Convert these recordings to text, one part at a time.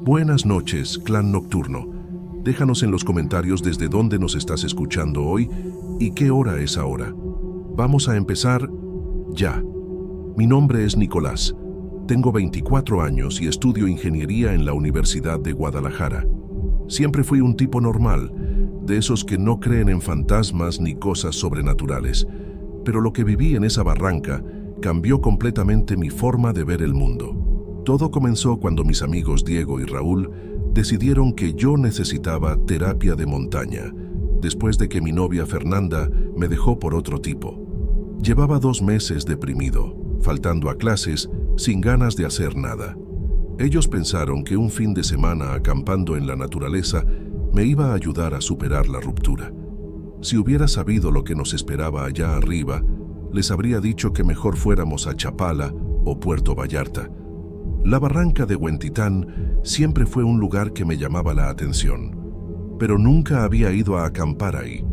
Buenas noches, Clan Nocturno. Déjanos en los comentarios desde dónde nos estás escuchando hoy y qué hora es ahora. Vamos a empezar ya. Mi nombre es Nicolás. Tengo 24 años y estudio ingeniería en la Universidad de Guadalajara. Siempre fui un tipo normal, de esos que no creen en fantasmas ni cosas sobrenaturales. Pero lo que viví en esa barranca cambió completamente mi forma de ver el mundo. Todo comenzó cuando mis amigos Diego y Raúl decidieron que yo necesitaba terapia de montaña, después de que mi novia Fernanda me dejó por otro tipo. Llevaba 2 meses deprimido, faltando a clases, sin ganas de hacer nada. Ellos pensaron que un fin de semana acampando en la naturaleza me iba a ayudar a superar la ruptura. Si hubiera sabido lo que nos esperaba allá arriba, les habría dicho que mejor fuéramos a Chapala o Puerto Vallarta. La barranca de Huentitán siempre fue un lugar que me llamaba la atención, pero nunca había ido a acampar ahí.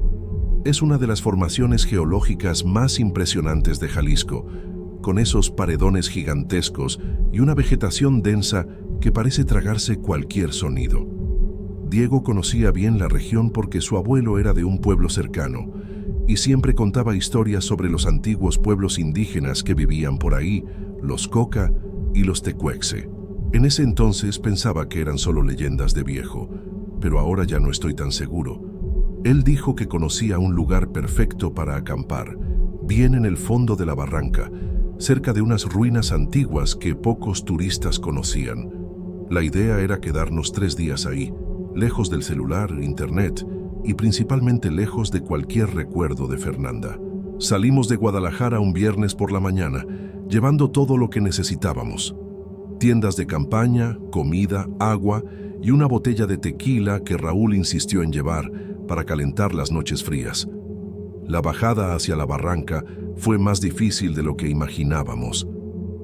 Es una de las formaciones geológicas más impresionantes de Jalisco, con esos paredones gigantescos y una vegetación densa que parece tragarse cualquier sonido. Diego conocía bien la región porque su abuelo era de un pueblo cercano y siempre contaba historias sobre los antiguos pueblos indígenas que vivían por ahí, los Coca y los Tecuexe. En ese entonces pensaba que eran solo leyendas de viejo, pero ahora ya no estoy tan seguro. Él dijo que conocía un lugar perfecto para acampar, bien en el fondo de la barranca, cerca de unas ruinas antiguas que pocos turistas conocían. La idea era quedarnos 3 días ahí, lejos del celular, internet y principalmente lejos de cualquier recuerdo de Fernanda. Salimos de Guadalajara un viernes por la mañana, llevando todo lo que necesitábamos. Tiendas de campaña, comida, agua y una botella de tequila que Raúl insistió en llevar para calentar las noches frías. La bajada hacia la barranca fue más difícil de lo que imaginábamos.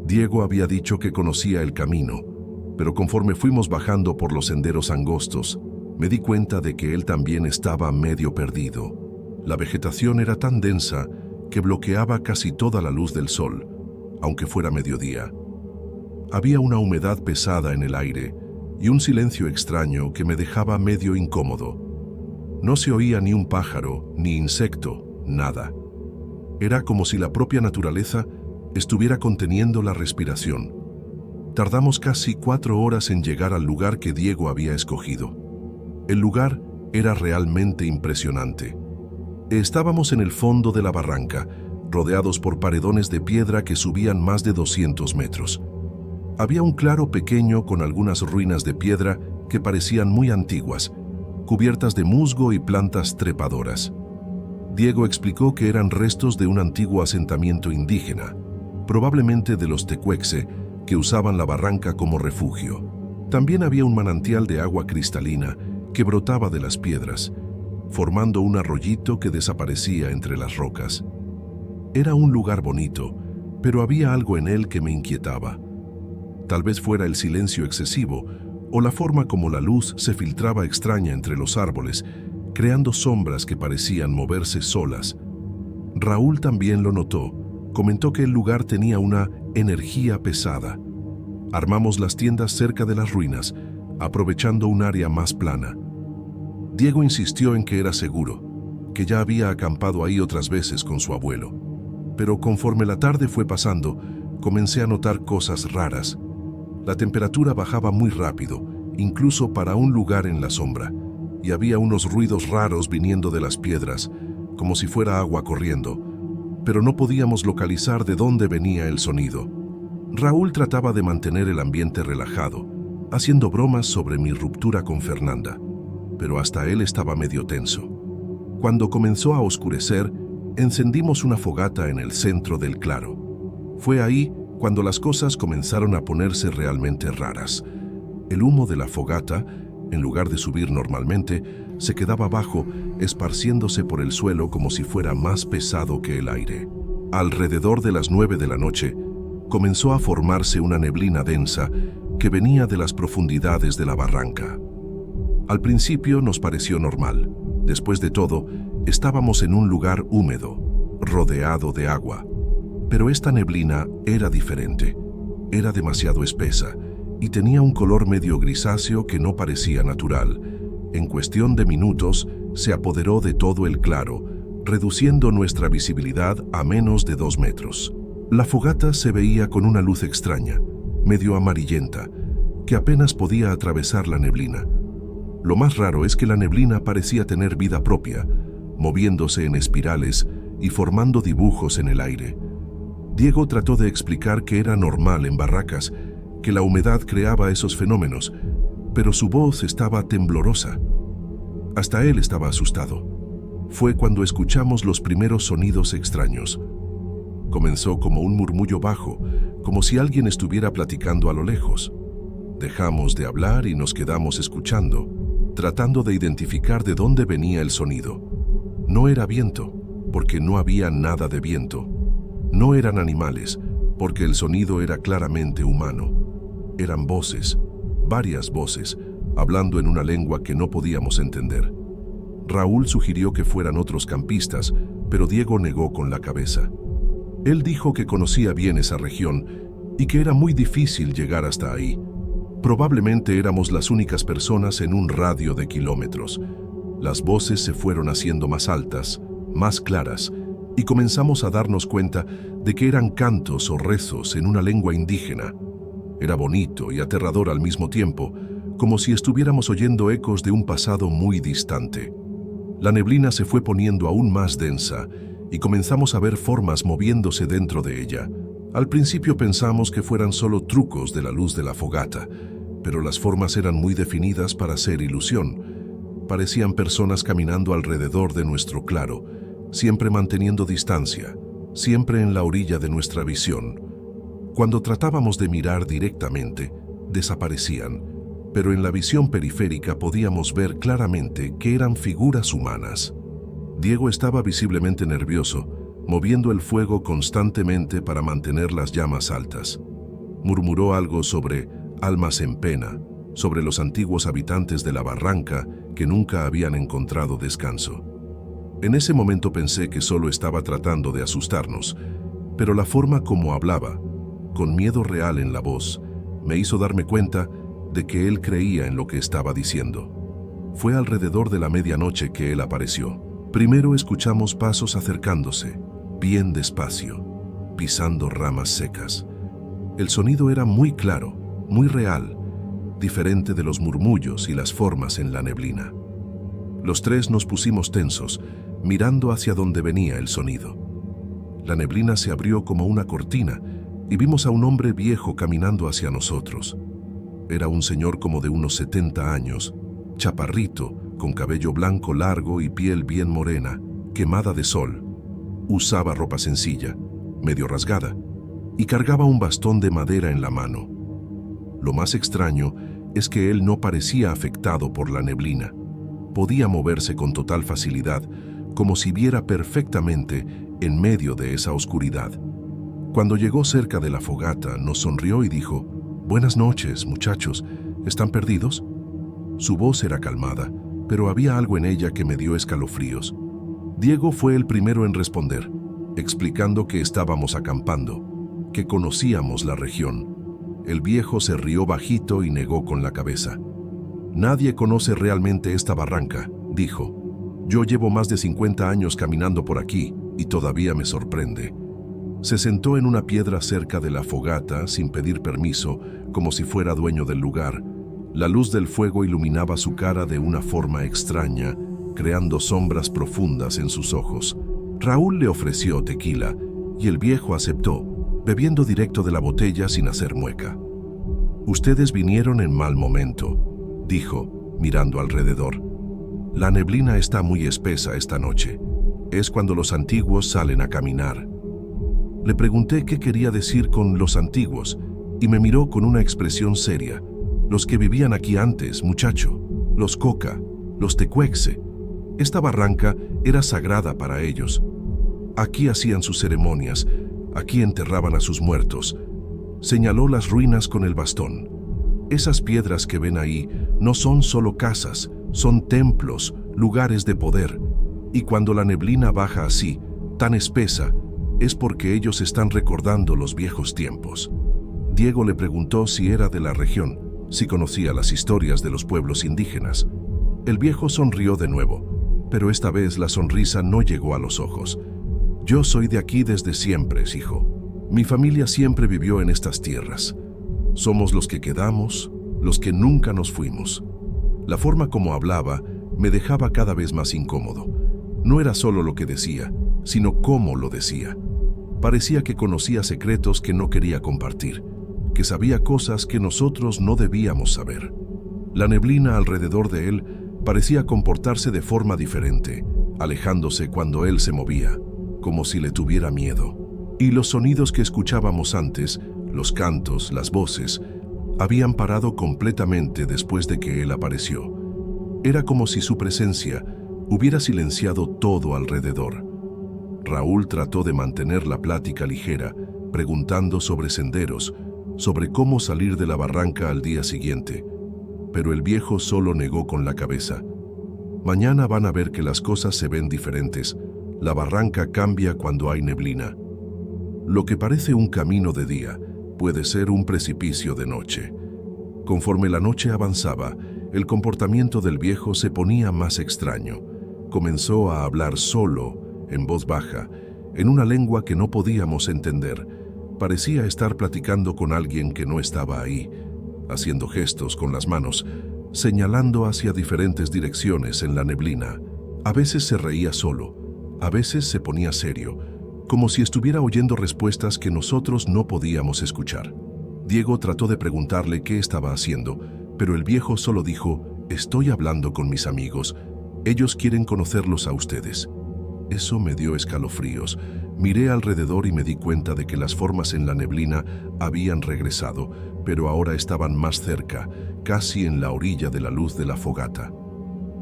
Diego había dicho que conocía el camino, pero conforme fuimos bajando por los senderos angostos, me di cuenta de que él también estaba medio perdido. La vegetación era tan densa que bloqueaba casi toda la luz del sol, aunque fuera mediodía. Había una humedad pesada en el aire y un silencio extraño que me dejaba medio incómodo. No se oía ni un pájaro, ni insecto, nada. Era como si la propia naturaleza estuviera conteniendo la respiración. Tardamos casi 4 horas en llegar al lugar que Diego había escogido. El lugar era realmente impresionante. Estábamos en el fondo de la barranca, rodeados por paredones de piedra que subían más de 200 metros. Había un claro pequeño con algunas ruinas de piedra que parecían muy antiguas, cubiertas de musgo y plantas trepadoras. Diego explicó que eran restos de un antiguo asentamiento indígena, probablemente de los Tecuexe, que usaban la barranca como refugio. También había un manantial de agua cristalina que brotaba de las piedras, formando un arroyito que desaparecía entre las rocas. Era un lugar bonito, pero había algo en él que me inquietaba. Tal vez fuera el silencio excesivo o la forma como la luz se filtraba extraña entre los árboles, creando sombras que parecían moverse solas. Raúl también lo notó. Comentó que el lugar tenía una energía pesada. Armamos las tiendas cerca de las ruinas, aprovechando un área más plana. Diego insistió en que era seguro, que ya había acampado ahí otras veces con su abuelo. Pero conforme la tarde fue pasando, comencé a notar cosas raras. La temperatura bajaba muy rápido, incluso para un lugar en la sombra, y había unos ruidos raros viniendo de las piedras, como si fuera agua corriendo, pero no podíamos localizar de dónde venía el sonido. Raúl trataba de mantener el ambiente relajado, haciendo bromas sobre mi ruptura con Fernanda, pero hasta él estaba medio tenso. Cuando comenzó a oscurecer, encendimos una fogata en el centro del claro. Fue ahí cuando las cosas comenzaron a ponerse realmente raras. El humo de la fogata, en lugar de subir normalmente, se quedaba abajo, esparciéndose por el suelo como si fuera más pesado que el aire. Alrededor de las 9 de la noche, comenzó a formarse una neblina densa que venía de las profundidades de la barranca. Al principio nos pareció normal. Después de todo, estábamos en un lugar húmedo, rodeado de agua. Pero esta neblina era diferente. Era demasiado espesa y tenía un color medio grisáceo que no parecía natural. En cuestión de minutos, se apoderó de todo el claro, reduciendo nuestra visibilidad a menos de 2 metros. La fogata se veía con una luz extraña, medio amarillenta, que apenas podía atravesar la neblina. Lo más raro es que la neblina parecía tener vida propia, moviéndose en espirales y formando dibujos en el aire. Diego trató de explicar que era normal en barracas, que la humedad creaba esos fenómenos, pero su voz estaba temblorosa. Hasta él estaba asustado. Fue cuando escuchamos los primeros sonidos extraños. Comenzó como un murmullo bajo, como si alguien estuviera platicando a lo lejos. Dejamos de hablar y nos quedamos escuchando, tratando de identificar de dónde venía el sonido. No era viento, porque no había nada de viento. No eran animales, porque el sonido era claramente humano. Eran voces, varias voces, hablando en una lengua que no podíamos entender. Raúl sugirió que fueran otros campistas, pero Diego negó con la cabeza. Él dijo que conocía bien esa región y que era muy difícil llegar hasta ahí. Probablemente éramos las únicas personas en un radio de kilómetros. Las voces se fueron haciendo más altas, más claras, y comenzamos a darnos cuenta de que eran cantos o rezos en una lengua indígena. Era bonito y aterrador al mismo tiempo, como si estuviéramos oyendo ecos de un pasado muy distante. La neblina se fue poniendo aún más densa y comenzamos a ver formas moviéndose dentro de ella. Al principio pensamos que fueran solo trucos de la luz de la fogata, pero las formas eran muy definidas para ser ilusión. Parecían personas caminando alrededor de nuestro claro, siempre manteniendo distancia, siempre en la orilla de nuestra visión. Cuando tratábamos de mirar directamente, desaparecían, pero en la visión periférica podíamos ver claramente que eran figuras humanas. Diego estaba visiblemente nervioso, moviendo el fuego constantemente para mantener las llamas altas. Murmuró algo sobre almas en pena, sobre los antiguos habitantes de la barranca que nunca habían encontrado descanso. En ese momento pensé que solo estaba tratando de asustarnos, pero la forma como hablaba, con miedo real en la voz, me hizo darme cuenta de que él creía en lo que estaba diciendo. Fue alrededor de la medianoche que él apareció. Primero escuchamos pasos acercándose, bien despacio, pisando ramas secas. El sonido era muy claro, muy real, diferente de los murmullos y las formas en la neblina. Los tres nos pusimos tensos, mirando hacia donde venía el sonido. La neblina se abrió como una cortina y vimos a un hombre viejo caminando hacia nosotros. Era un señor como de unos 70 años, chaparrito, con cabello blanco largo y piel bien morena, quemada de sol. Usaba ropa sencilla, medio rasgada, y cargaba un bastón de madera en la mano. Lo más extraño es que él no parecía afectado por la neblina. Podía moverse con total facilidad, como si viera perfectamente en medio de esa oscuridad. Cuando llegó cerca de la fogata, nos sonrió y dijo: «Buenas noches, muchachos. ¿Están perdidos?». Su voz era calmada, pero había algo en ella que me dio escalofríos. Diego fue el primero en responder, explicando que estábamos acampando, que conocíamos la región. El viejo se rió bajito y negó con la cabeza. «Nadie conoce realmente esta barranca», dijo. «Yo llevo más de 50 años caminando por aquí y todavía me sorprende». Se sentó en una piedra cerca de la fogata sin pedir permiso, como si fuera dueño del lugar. La luz del fuego iluminaba su cara de una forma extraña, creando sombras profundas en sus ojos. Raúl le ofreció tequila y el viejo aceptó, bebiendo directo de la botella sin hacer mueca. «Ustedes vinieron en mal momento», dijo, mirando alrededor. «La neblina está muy espesa esta noche. Es cuando los antiguos salen a caminar». Le pregunté qué quería decir con los antiguos y me miró con una expresión seria. «Los que vivían aquí antes, muchacho, los Coca, los Tecuexe. Esta barranca era sagrada para ellos. Aquí hacían sus ceremonias, aquí enterraban a sus muertos». Señaló las ruinas con el bastón. «Esas piedras que ven ahí no son solo casas, son templos, lugares de poder. Y cuando la neblina baja así, tan espesa, es porque ellos están recordando los viejos tiempos». Diego le preguntó si era de la región, si conocía las historias de los pueblos indígenas. El viejo sonrió de nuevo, pero esta vez la sonrisa no llegó a los ojos. Yo soy de aquí desde siempre, hijo. Mi familia siempre vivió en estas tierras. Somos los que quedamos, los que nunca nos fuimos. La forma como hablaba me dejaba cada vez más incómodo. No era solo lo que decía, sino cómo lo decía. Parecía que conocía secretos que no quería compartir, que sabía cosas que nosotros no debíamos saber. La neblina alrededor de él parecía comportarse de forma diferente, alejándose cuando él se movía, como si le tuviera miedo. Y los sonidos que escuchábamos antes, los cantos, las voces, habían parado completamente después de que él apareció. Era como si su presencia hubiera silenciado todo alrededor. Raúl trató de mantener la plática ligera, preguntando sobre senderos, sobre cómo salir de la barranca al día siguiente, pero el viejo solo negó con la cabeza. Mañana van a ver que las cosas se ven diferentes. La barranca cambia cuando hay neblina. Lo que parece un camino de día puede ser un precipicio de noche. Conforme la noche avanzaba, el comportamiento del viejo se ponía más extraño. Comenzó a hablar solo, en voz baja, en una lengua que no podíamos entender. Parecía estar platicando con alguien que no estaba ahí, haciendo gestos con las manos, señalando hacia diferentes direcciones en la neblina. A veces se reía solo, a veces se ponía serio, como si estuviera oyendo respuestas que nosotros no podíamos escuchar. Diego trató de preguntarle qué estaba haciendo, pero el viejo solo dijo: «Estoy hablando con mis amigos. Ellos quieren conocerlos a ustedes». Eso me dio escalofríos. Miré alrededor y me di cuenta de que las formas en la neblina habían regresado, pero ahora estaban más cerca, casi en la orilla de la luz de la fogata.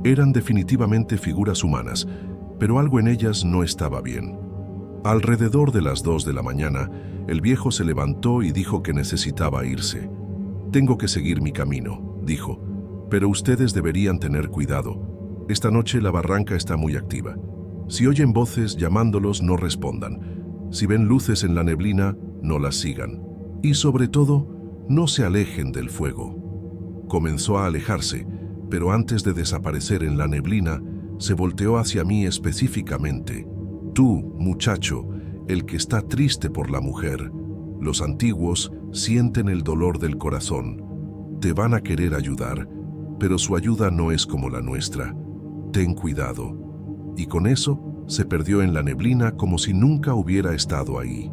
Eran definitivamente figuras humanas, pero algo en ellas no estaba bien. Alrededor de las 2 de la mañana, el viejo se levantó y dijo que necesitaba irse. «Tengo que seguir mi camino», dijo, «pero ustedes deberían tener cuidado. Esta noche la barranca está muy activa. Si oyen voces llamándolos, no respondan. Si ven luces en la neblina, no las sigan. Y sobre todo, no se alejen del fuego». Comenzó a alejarse, pero antes de desaparecer en la neblina, se volteó hacia mí específicamente. «Tú, muchacho, el que está triste por la mujer. Los antiguos sienten el dolor del corazón. Te van a querer ayudar, pero su ayuda no es como la nuestra. Ten cuidado». Y con eso se perdió en la neblina como si nunca hubiera estado ahí.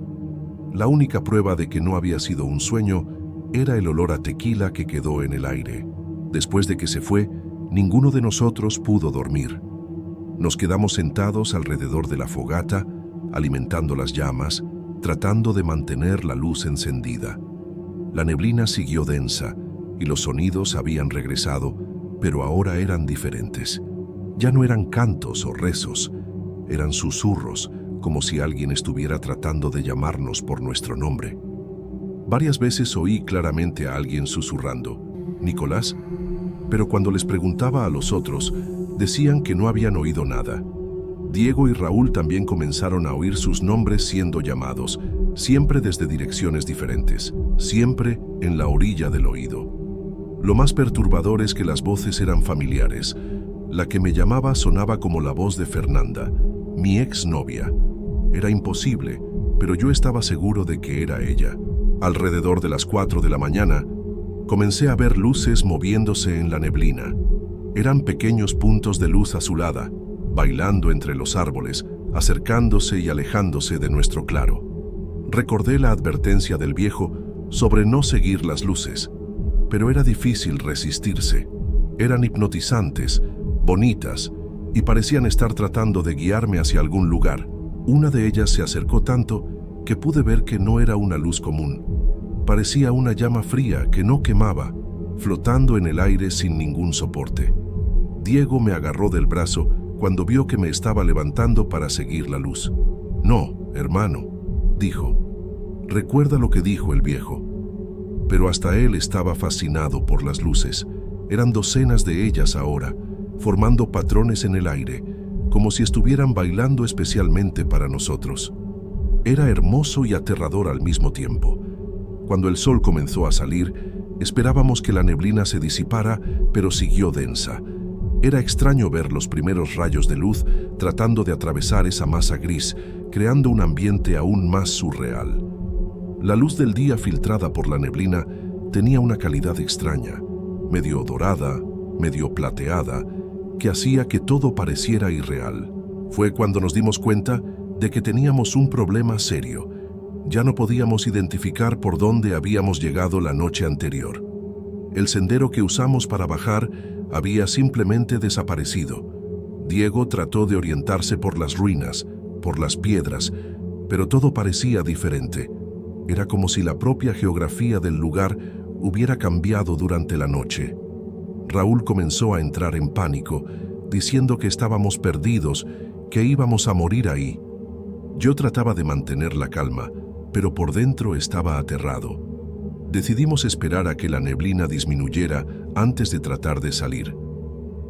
La única prueba de que no había sido un sueño era el olor a tequila que quedó en el aire. Después de que se fue, ninguno de nosotros pudo dormir. Nos quedamos sentados alrededor de la fogata, alimentando las llamas, tratando de mantener la luz encendida. La neblina siguió densa y los sonidos habían regresado, pero ahora eran diferentes. Ya no eran cantos o rezos, eran susurros, como si alguien estuviera tratando de llamarnos por nuestro nombre. Varias veces oí claramente a alguien susurrando: «¿Nicolás?», pero cuando les preguntaba a los otros, decían que no habían oído nada. Diego y Raúl también comenzaron a oír sus nombres siendo llamados, siempre desde direcciones diferentes, siempre en la orilla del oído. Lo más perturbador es que las voces eran familiares. La que me llamaba sonaba como la voz de Fernanda, mi exnovia. Era imposible, pero yo estaba seguro de que era ella. Alrededor de las 4 de la mañana, comencé a ver luces moviéndose en la neblina. Eran pequeños puntos de luz azulada, bailando entre los árboles, acercándose y alejándose de nuestro claro. Recordé la advertencia del viejo sobre no seguir las luces, pero era difícil resistirse. Eran hipnotizantes, bonitas, y parecían estar tratando de guiarme hacia algún lugar. Una de ellas se acercó tanto que pude ver que no era una luz común. Parecía una llama fría que no quemaba, flotando en el aire sin ningún soporte. Diego me agarró del brazo cuando vio que me estaba levantando para seguir la luz. «No, hermano», dijo. «Recuerda lo que dijo el viejo». Pero hasta él estaba fascinado por las luces. Eran docenas de ellas ahora, formando patrones en el aire, como si estuvieran bailando especialmente para nosotros. Era hermoso y aterrador al mismo tiempo. Cuando el sol comenzó a salir, esperábamos que la neblina se disipara, pero siguió densa. Era extraño ver los primeros rayos de luz tratando de atravesar esa masa gris, creando un ambiente aún más surreal. La luz del día filtrada por la neblina tenía una calidad extraña, medio dorada, medio plateada, que hacía que todo pareciera irreal. Fue cuando nos dimos cuenta de que teníamos un problema serio. Ya no podíamos identificar por dónde habíamos llegado la noche anterior. El sendero que usamos para bajar había simplemente desaparecido. Diego trató de orientarse por las ruinas, por las piedras, pero todo parecía diferente. Era como si la propia geografía del lugar hubiera cambiado durante la noche. Raúl comenzó a entrar en pánico, diciendo que estábamos perdidos, que íbamos a morir ahí. Yo trataba de mantener la calma, pero por dentro estaba aterrado. Decidimos esperar a que la neblina disminuyera antes de tratar de salir.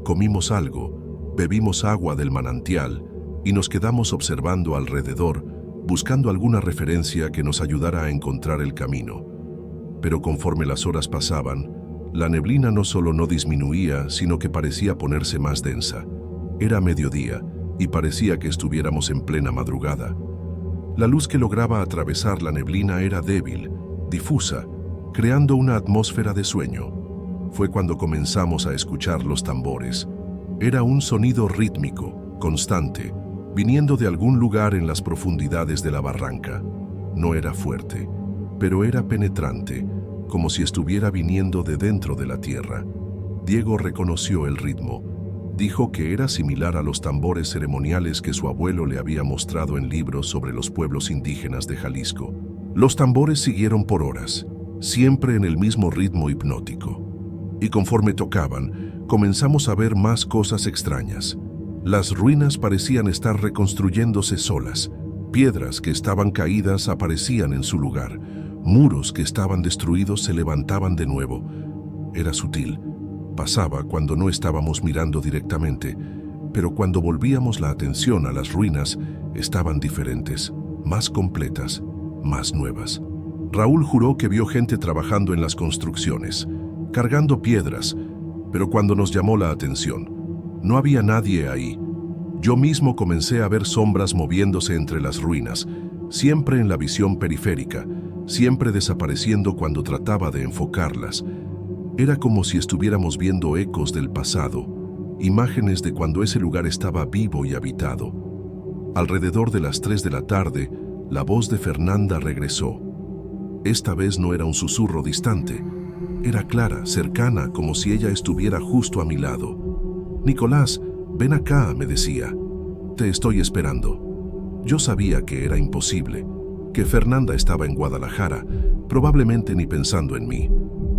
Comimos algo, bebimos agua del manantial y nos quedamos observando alrededor, buscando alguna referencia que nos ayudara a encontrar el camino. Pero conforme las horas pasaban, la neblina no solo no disminuía, sino que parecía ponerse más densa. Era mediodía y parecía que estuviéramos en plena madrugada. La luz que lograba atravesar la neblina era débil, difusa, creando una atmósfera de sueño. Fue cuando comenzamos a escuchar los tambores. Era un sonido rítmico, constante, viniendo de algún lugar en las profundidades de la barranca. No era fuerte, pero era penetrante, como si estuviera viniendo de dentro de la tierra. Diego reconoció el ritmo. Dijo que era similar a los tambores ceremoniales que su abuelo le había mostrado en libros sobre los pueblos indígenas de Jalisco. Los tambores siguieron por horas, siempre en el mismo ritmo hipnótico. Y conforme tocaban, comenzamos a ver más cosas extrañas. Las ruinas parecían estar reconstruyéndose solas. Piedras que estaban caídas aparecían en su lugar. Muros que estaban destruidos se levantaban de nuevo. Era sutil. Pasaba cuando no estábamos mirando directamente, pero cuando volvíamos la atención a las ruinas, estaban diferentes, más completas, más nuevas. Raúl juró que vio gente trabajando en las construcciones, cargando piedras, pero cuando nos llamó la atención, no había nadie ahí. Yo mismo comencé a ver sombras moviéndose entre las ruinas, siempre en la visión periférica, siempre desapareciendo cuando trataba de enfocarlas. Era como si estuviéramos viendo ecos del pasado, imágenes de cuando ese lugar estaba vivo y habitado. Alrededor de las 3 de la tarde, la voz de Fernanda regresó. Esta vez no era un susurro distante, era clara, cercana, como si ella estuviera justo a mi lado. «Nicolás, ven acá», me decía. «Te estoy esperando». Yo sabía que era imposible, que Fernanda estaba en Guadalajara, probablemente ni pensando en mí.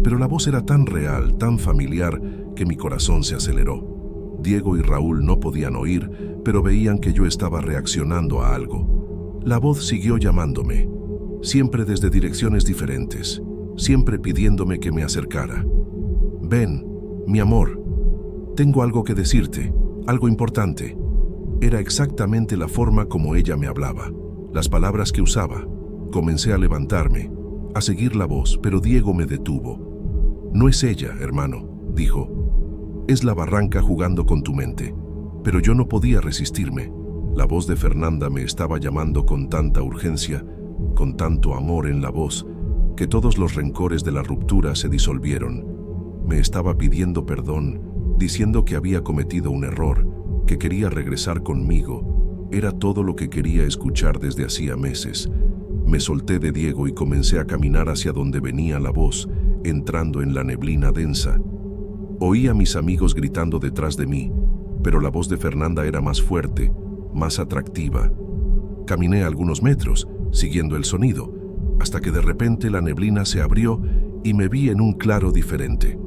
Pero la voz era tan real, tan familiar, que mi corazón se aceleró. Diego y Raúl no podían oír, pero veían que yo estaba reaccionando a algo. La voz siguió llamándome, siempre desde direcciones diferentes, siempre pidiéndome que me acercara. «Ven, mi amor, tengo algo que decirte, algo importante». Era exactamente la forma como ella me hablaba, las palabras que usaba. Comencé a levantarme, a seguir la voz, pero Diego me detuvo. «No es ella, hermano», dijo. «Es la barranca jugando con tu mente». Pero yo no podía resistirme. La voz de Fernanda me estaba llamando con tanta urgencia, con tanto amor en la voz, que todos los rencores de la ruptura se disolvieron. Me estaba pidiendo perdón, diciendo que había cometido un error, que quería regresar conmigo. Era todo lo que quería escuchar desde hacía meses. Me solté de Diego y comencé a caminar hacia donde venía la voz, entrando en la neblina densa. Oí a mis amigos gritando detrás de mí, pero la voz de Fernanda era más fuerte, más atractiva. Caminé algunos metros, siguiendo el sonido, hasta que de repente la neblina se abrió y me vi en un claro diferente.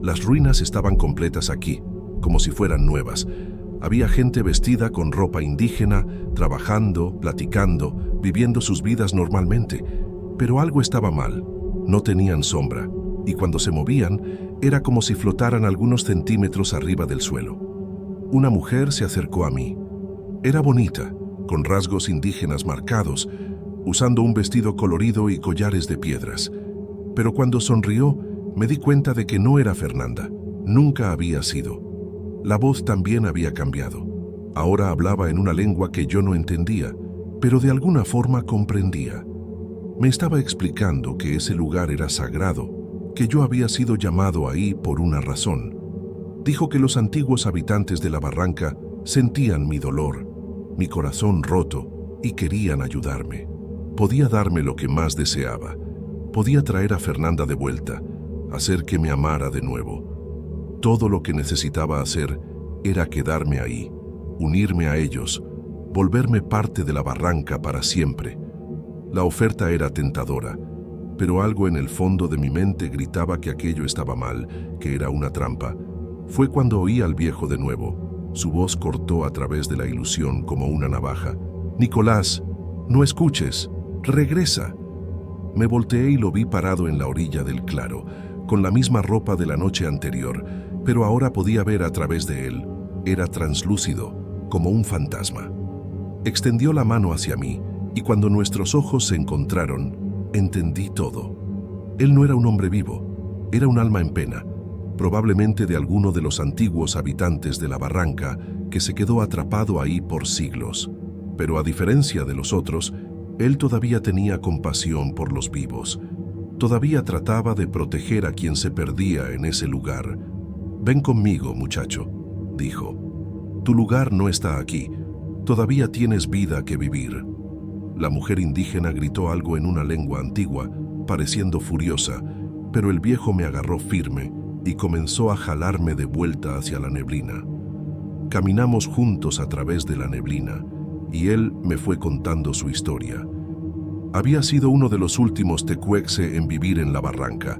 Las ruinas estaban completas aquí, como si fueran nuevas. Había gente vestida con ropa indígena, trabajando, platicando, viviendo sus vidas normalmente, pero algo estaba mal. No tenían sombra, y cuando se movían, era como si flotaran algunos centímetros arriba del suelo. Una mujer se acercó a mí. Era bonita, con rasgos indígenas marcados, usando un vestido colorido y collares de piedras. Pero cuando sonrió, me di cuenta de que no era Fernanda. Nunca había sido. La voz también había cambiado. Ahora hablaba en una lengua que yo no entendía, pero de alguna forma comprendía. Me estaba explicando que ese lugar era sagrado, que yo había sido llamado ahí por una razón. Dijo que los antiguos habitantes de la barranca sentían mi dolor, mi corazón roto, y querían ayudarme. Podía darme lo que más deseaba. Podía traer a Fernanda de vuelta, hacer que me amara de nuevo. Todo lo que necesitaba hacer era quedarme ahí, unirme a ellos, volverme parte de la barranca para siempre. La oferta era tentadora, pero algo en el fondo de mi mente gritaba que aquello estaba mal, que era una trampa. Fue cuando oí al viejo de nuevo. Su voz cortó a través de la ilusión como una navaja. «Nicolás, no escuches, regresa». Me volteé y lo vi parado en la orilla del claro, con la misma ropa de la noche anterior, pero ahora podía ver a través de él. Era translúcido, como un fantasma. Extendió la mano hacia mí, y cuando nuestros ojos se encontraron, entendí todo. Él no era un hombre vivo, era un alma en pena, probablemente de alguno de los antiguos habitantes de la barranca que se quedó atrapado ahí por siglos. Pero a diferencia de los otros, él todavía tenía compasión por los vivos. Todavía trataba de proteger a quien se perdía en ese lugar. «Ven conmigo, muchacho», dijo. «Tu lugar no está aquí. Todavía tienes vida que vivir». La mujer indígena gritó algo en una lengua antigua, pareciendo furiosa, pero el viejo me agarró firme y comenzó a jalarme de vuelta hacia la neblina. Caminamos juntos a través de la neblina, y él me fue contando su historia. Había sido uno de los últimos tecuexe en vivir en la barranca,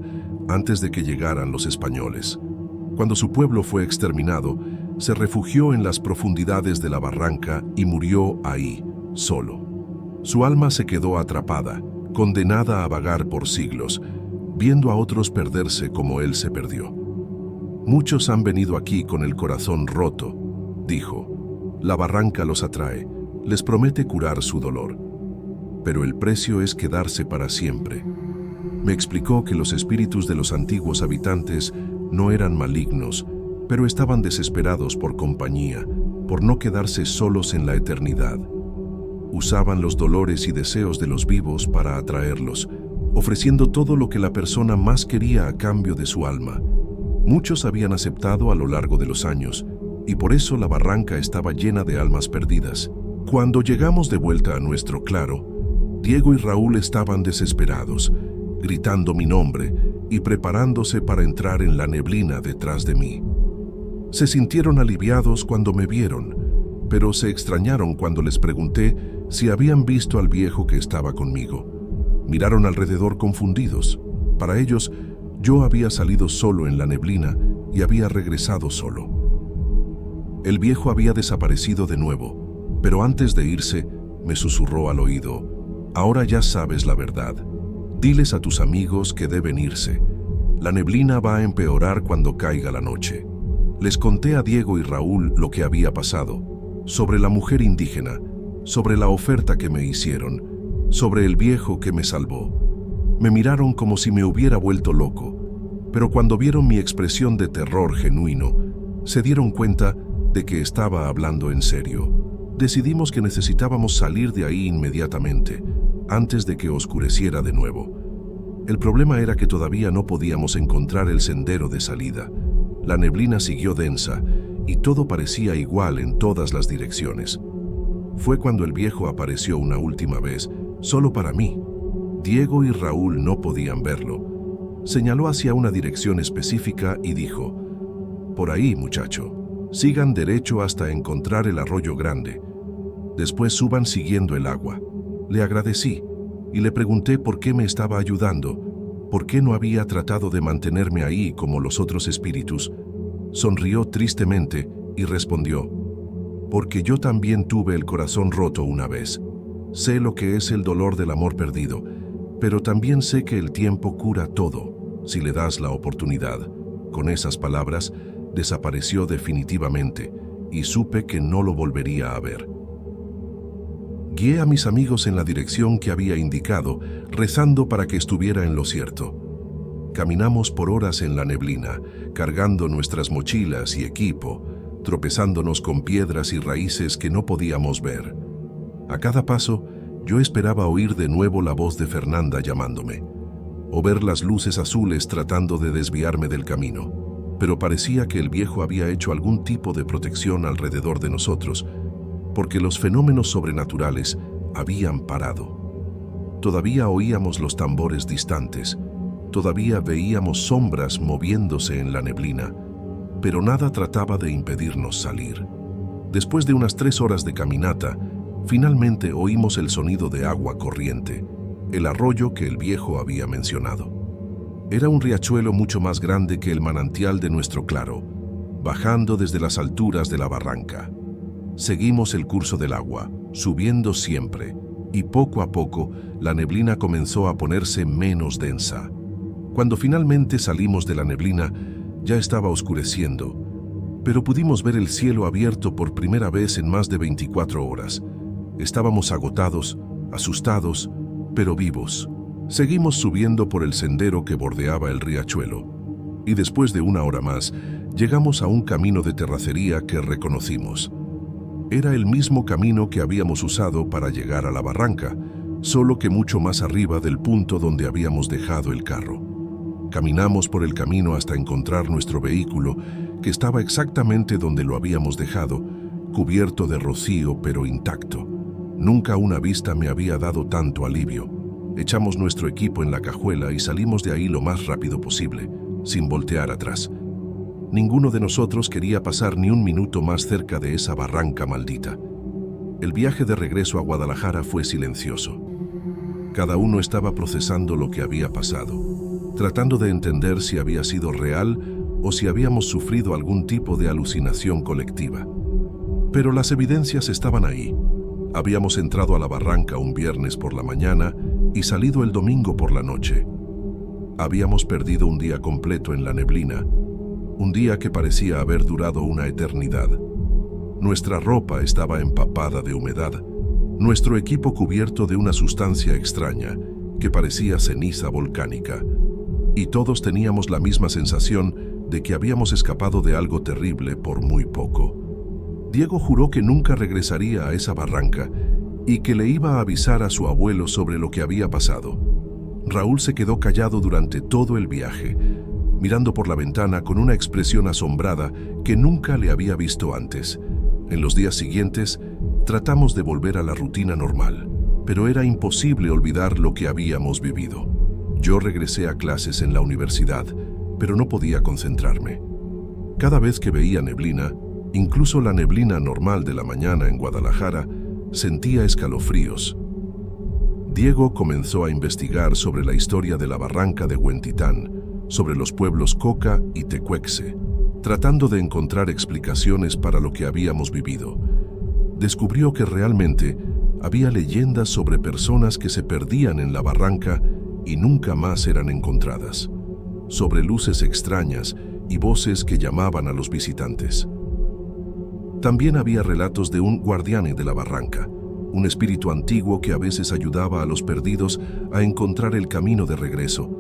antes de que llegaran los españoles. Cuando su pueblo fue exterminado, se refugió en las profundidades de la barranca y murió ahí, solo. Su alma se quedó atrapada, condenada a vagar por siglos, viendo a otros perderse como él se perdió. «Muchos han venido aquí con el corazón roto», dijo. «La barranca los atrae, les promete curar su dolor. Pero el precio es quedarse para siempre». Me explicó que los espíritus de los antiguos habitantes no eran malignos, pero estaban desesperados por compañía, por no quedarse solos en la eternidad. Usaban los dolores y deseos de los vivos para atraerlos, ofreciendo todo lo que la persona más quería a cambio de su alma. Muchos habían aceptado a lo largo de los años, y por eso la barranca estaba llena de almas perdidas. Cuando llegamos de vuelta a nuestro claro, Diego y Raúl estaban desesperados, gritando mi nombre y preparándose para entrar en la neblina detrás de mí. Se sintieron aliviados cuando me vieron, pero se extrañaron cuando les pregunté si habían visto al viejo que estaba conmigo. Miraron alrededor confundidos. Para ellos, yo había salido solo en la neblina y había regresado solo. El viejo había desaparecido de nuevo, pero antes de irse, me susurró al oído: «Ahora ya sabes la verdad. Diles a tus amigos que deben irse. La neblina va a empeorar cuando caiga la noche». Les conté a Diego y Raúl lo que había pasado, sobre la mujer indígena, sobre la oferta que me hicieron, sobre el viejo que me salvó. Me miraron como si me hubiera vuelto loco, pero cuando vieron mi expresión de terror genuino, se dieron cuenta de que estaba hablando en serio. Decidimos que necesitábamos salir de ahí inmediatamente, antes de que oscureciera de nuevo. El problema era que todavía no podíamos encontrar el sendero de salida. La neblina siguió densa, y todo parecía igual en todas las direcciones. Fue cuando el viejo apareció una última vez, solo para mí. Diego y Raúl no podían verlo. Señaló hacia una dirección específica y dijo: «Por ahí, muchacho. Sigan derecho hasta encontrar el arroyo grande. Después suban siguiendo el agua». Le agradecí y le pregunté por qué me estaba ayudando, por qué no había tratado de mantenerme ahí como los otros espíritus. Sonrió tristemente y respondió: «Porque yo también tuve el corazón roto una vez. Sé lo que es el dolor del amor perdido, pero también sé que el tiempo cura todo, si le das la oportunidad». Con esas palabras, desapareció definitivamente y supe que no lo volvería a ver. Guié a mis amigos en la dirección que había indicado, rezando para que estuviera en lo cierto. Caminamos por horas en la neblina, cargando nuestras mochilas y equipo, tropezándonos con piedras y raíces que no podíamos ver. A cada paso, yo esperaba oír de nuevo la voz de Fernanda llamándome, o ver las luces azules tratando de desviarme del camino, pero parecía que el viejo había hecho algún tipo de protección alrededor de nosotros, porque los fenómenos sobrenaturales habían parado. Todavía oíamos los tambores distantes, todavía veíamos sombras moviéndose en la neblina, pero nada trataba de impedirnos salir. Después de unas 3 horas de caminata, finalmente oímos el sonido de agua corriente, el arroyo que el viejo había mencionado. Era un riachuelo mucho más grande que el manantial de nuestro claro, bajando desde las alturas de la barranca. Seguimos el curso del agua, subiendo siempre, y poco a poco la neblina comenzó a ponerse menos densa. Cuando finalmente salimos de la neblina, ya estaba oscureciendo, pero pudimos ver el cielo abierto por primera vez en más de 24 horas. Estábamos agotados, asustados, pero vivos. Seguimos subiendo por el sendero que bordeaba el riachuelo, y después de 1 hora más, llegamos a un camino de terracería que reconocimos. Era el mismo camino que habíamos usado para llegar a la barranca, solo que mucho más arriba del punto donde habíamos dejado el carro. Caminamos por el camino hasta encontrar nuestro vehículo, que estaba exactamente donde lo habíamos dejado, cubierto de rocío pero intacto. Nunca una vista me había dado tanto alivio. Echamos nuestro equipo en la cajuela y salimos de ahí lo más rápido posible, sin voltear atrás. Ninguno de nosotros quería pasar ni un minuto más cerca de esa barranca maldita. El viaje de regreso a Guadalajara fue silencioso. Cada uno estaba procesando lo que había pasado, tratando de entender si había sido real o si habíamos sufrido algún tipo de alucinación colectiva. Pero las evidencias estaban ahí. Habíamos entrado a la barranca un viernes por la mañana y salido el domingo por la noche. Habíamos perdido un día completo en la neblina, un día que parecía haber durado una eternidad. Nuestra ropa estaba empapada de humedad, nuestro equipo cubierto de una sustancia extraña que parecía ceniza volcánica, y todos teníamos la misma sensación de que habíamos escapado de algo terrible por muy poco. Diego juró que nunca regresaría a esa barranca y que le iba a avisar a su abuelo sobre lo que había pasado. Raúl se quedó callado durante todo el viaje, mirando por la ventana con una expresión asombrada que nunca le había visto antes. En los días siguientes, tratamos de volver a la rutina normal, pero era imposible olvidar lo que habíamos vivido. Yo regresé a clases en la universidad, pero no podía concentrarme. Cada vez que veía neblina, incluso la neblina normal de la mañana en Guadalajara, sentía escalofríos. Diego comenzó a investigar sobre la historia de la barranca de Huentitán, sobre los pueblos Coca y Tecuexe, tratando de encontrar explicaciones para lo que habíamos vivido. Descubrió que realmente había leyendas sobre personas que se perdían en la barranca y nunca más eran encontradas, sobre luces extrañas y voces que llamaban a los visitantes. También había relatos de un guardián de la barranca, un espíritu antiguo que a veces ayudaba a los perdidos a encontrar el camino de regreso.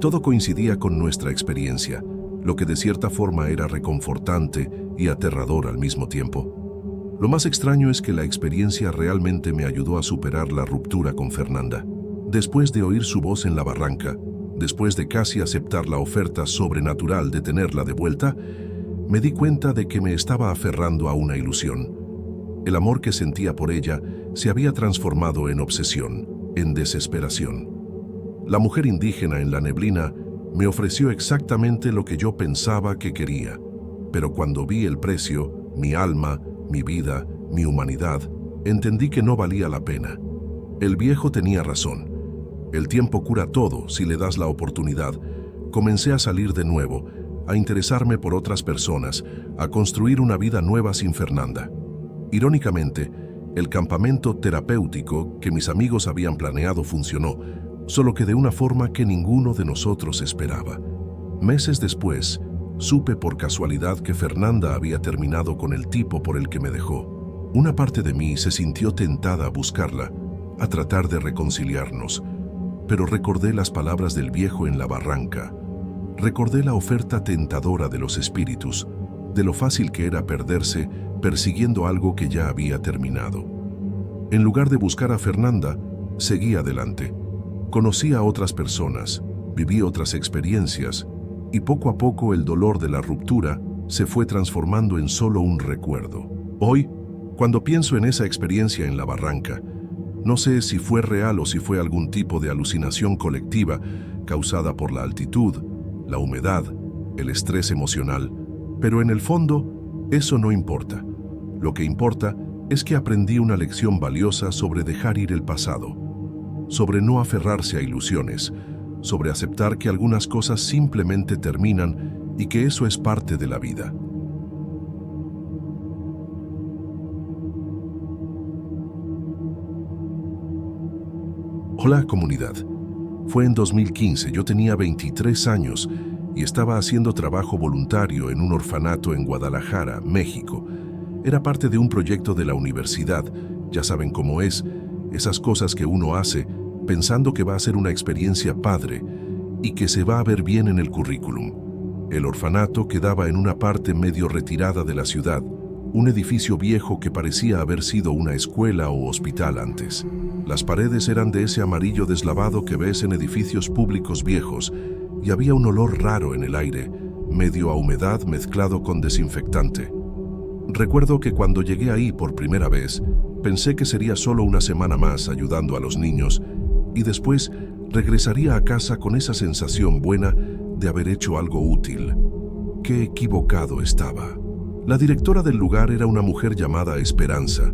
Todo coincidía con nuestra experiencia, lo que de cierta forma era reconfortante y aterrador al mismo tiempo. Lo más extraño es que la experiencia realmente me ayudó a superar la ruptura con Fernanda. Después de oír su voz en la barranca, después de casi aceptar la oferta sobrenatural de tenerla de vuelta, me di cuenta de que me estaba aferrando a una ilusión. El amor que sentía por ella se había transformado en obsesión, en desesperación. La mujer indígena en la neblina me ofreció exactamente lo que yo pensaba que quería, pero cuando vi el precio, mi alma, mi vida, mi humanidad, entendí que no valía la pena. El viejo tenía razón. El tiempo cura todo si le das la oportunidad. Comencé a salir de nuevo, a interesarme por otras personas, a construir una vida nueva sin Fernanda. Irónicamente, el campamento terapéutico que mis amigos habían planeado funcionó, solo que de una forma que ninguno de nosotros esperaba. Meses después, supe por casualidad que Fernanda había terminado con el tipo por el que me dejó. Una parte de mí se sintió tentada a buscarla, a tratar de reconciliarnos, pero recordé las palabras del viejo en la barranca. Recordé la oferta tentadora de los espíritus, de lo fácil que era perderse persiguiendo algo que ya había terminado. En lugar de buscar a Fernanda, seguí adelante. Conocí a otras personas, viví otras experiencias, y poco a poco el dolor de la ruptura se fue transformando en solo un recuerdo. Hoy, cuando pienso en esa experiencia en la barranca, no sé si fue real o si fue algún tipo de alucinación colectiva causada por la altitud, la humedad, el estrés emocional, pero en el fondo, eso no importa. Lo que importa es que aprendí una lección valiosa sobre dejar ir el pasado, sobre no aferrarse a ilusiones, sobre aceptar que algunas cosas simplemente terminan y que eso es parte de la vida. Hola, comunidad. Fue en 2015, yo tenía 23 años y estaba haciendo trabajo voluntario en un orfanato en Guadalajara, México. Era parte de un proyecto de la universidad, ya saben cómo es, esas cosas que uno hace pensando que va a ser una experiencia padre y que se va a ver bien en el currículum. El orfanato quedaba en una parte medio retirada de la ciudad, un edificio viejo que parecía haber sido una escuela o hospital antes. Las paredes eran de ese amarillo deslavado que ves en edificios públicos viejos y había un olor raro en el aire, medio a humedad mezclado con desinfectante. Recuerdo que cuando llegué ahí por primera vez, pensé que sería solo una semana más ayudando a los niños y después regresaría a casa con esa sensación buena de haber hecho algo útil. Qué equivocado estaba. La directora del lugar era una mujer llamada Esperanza,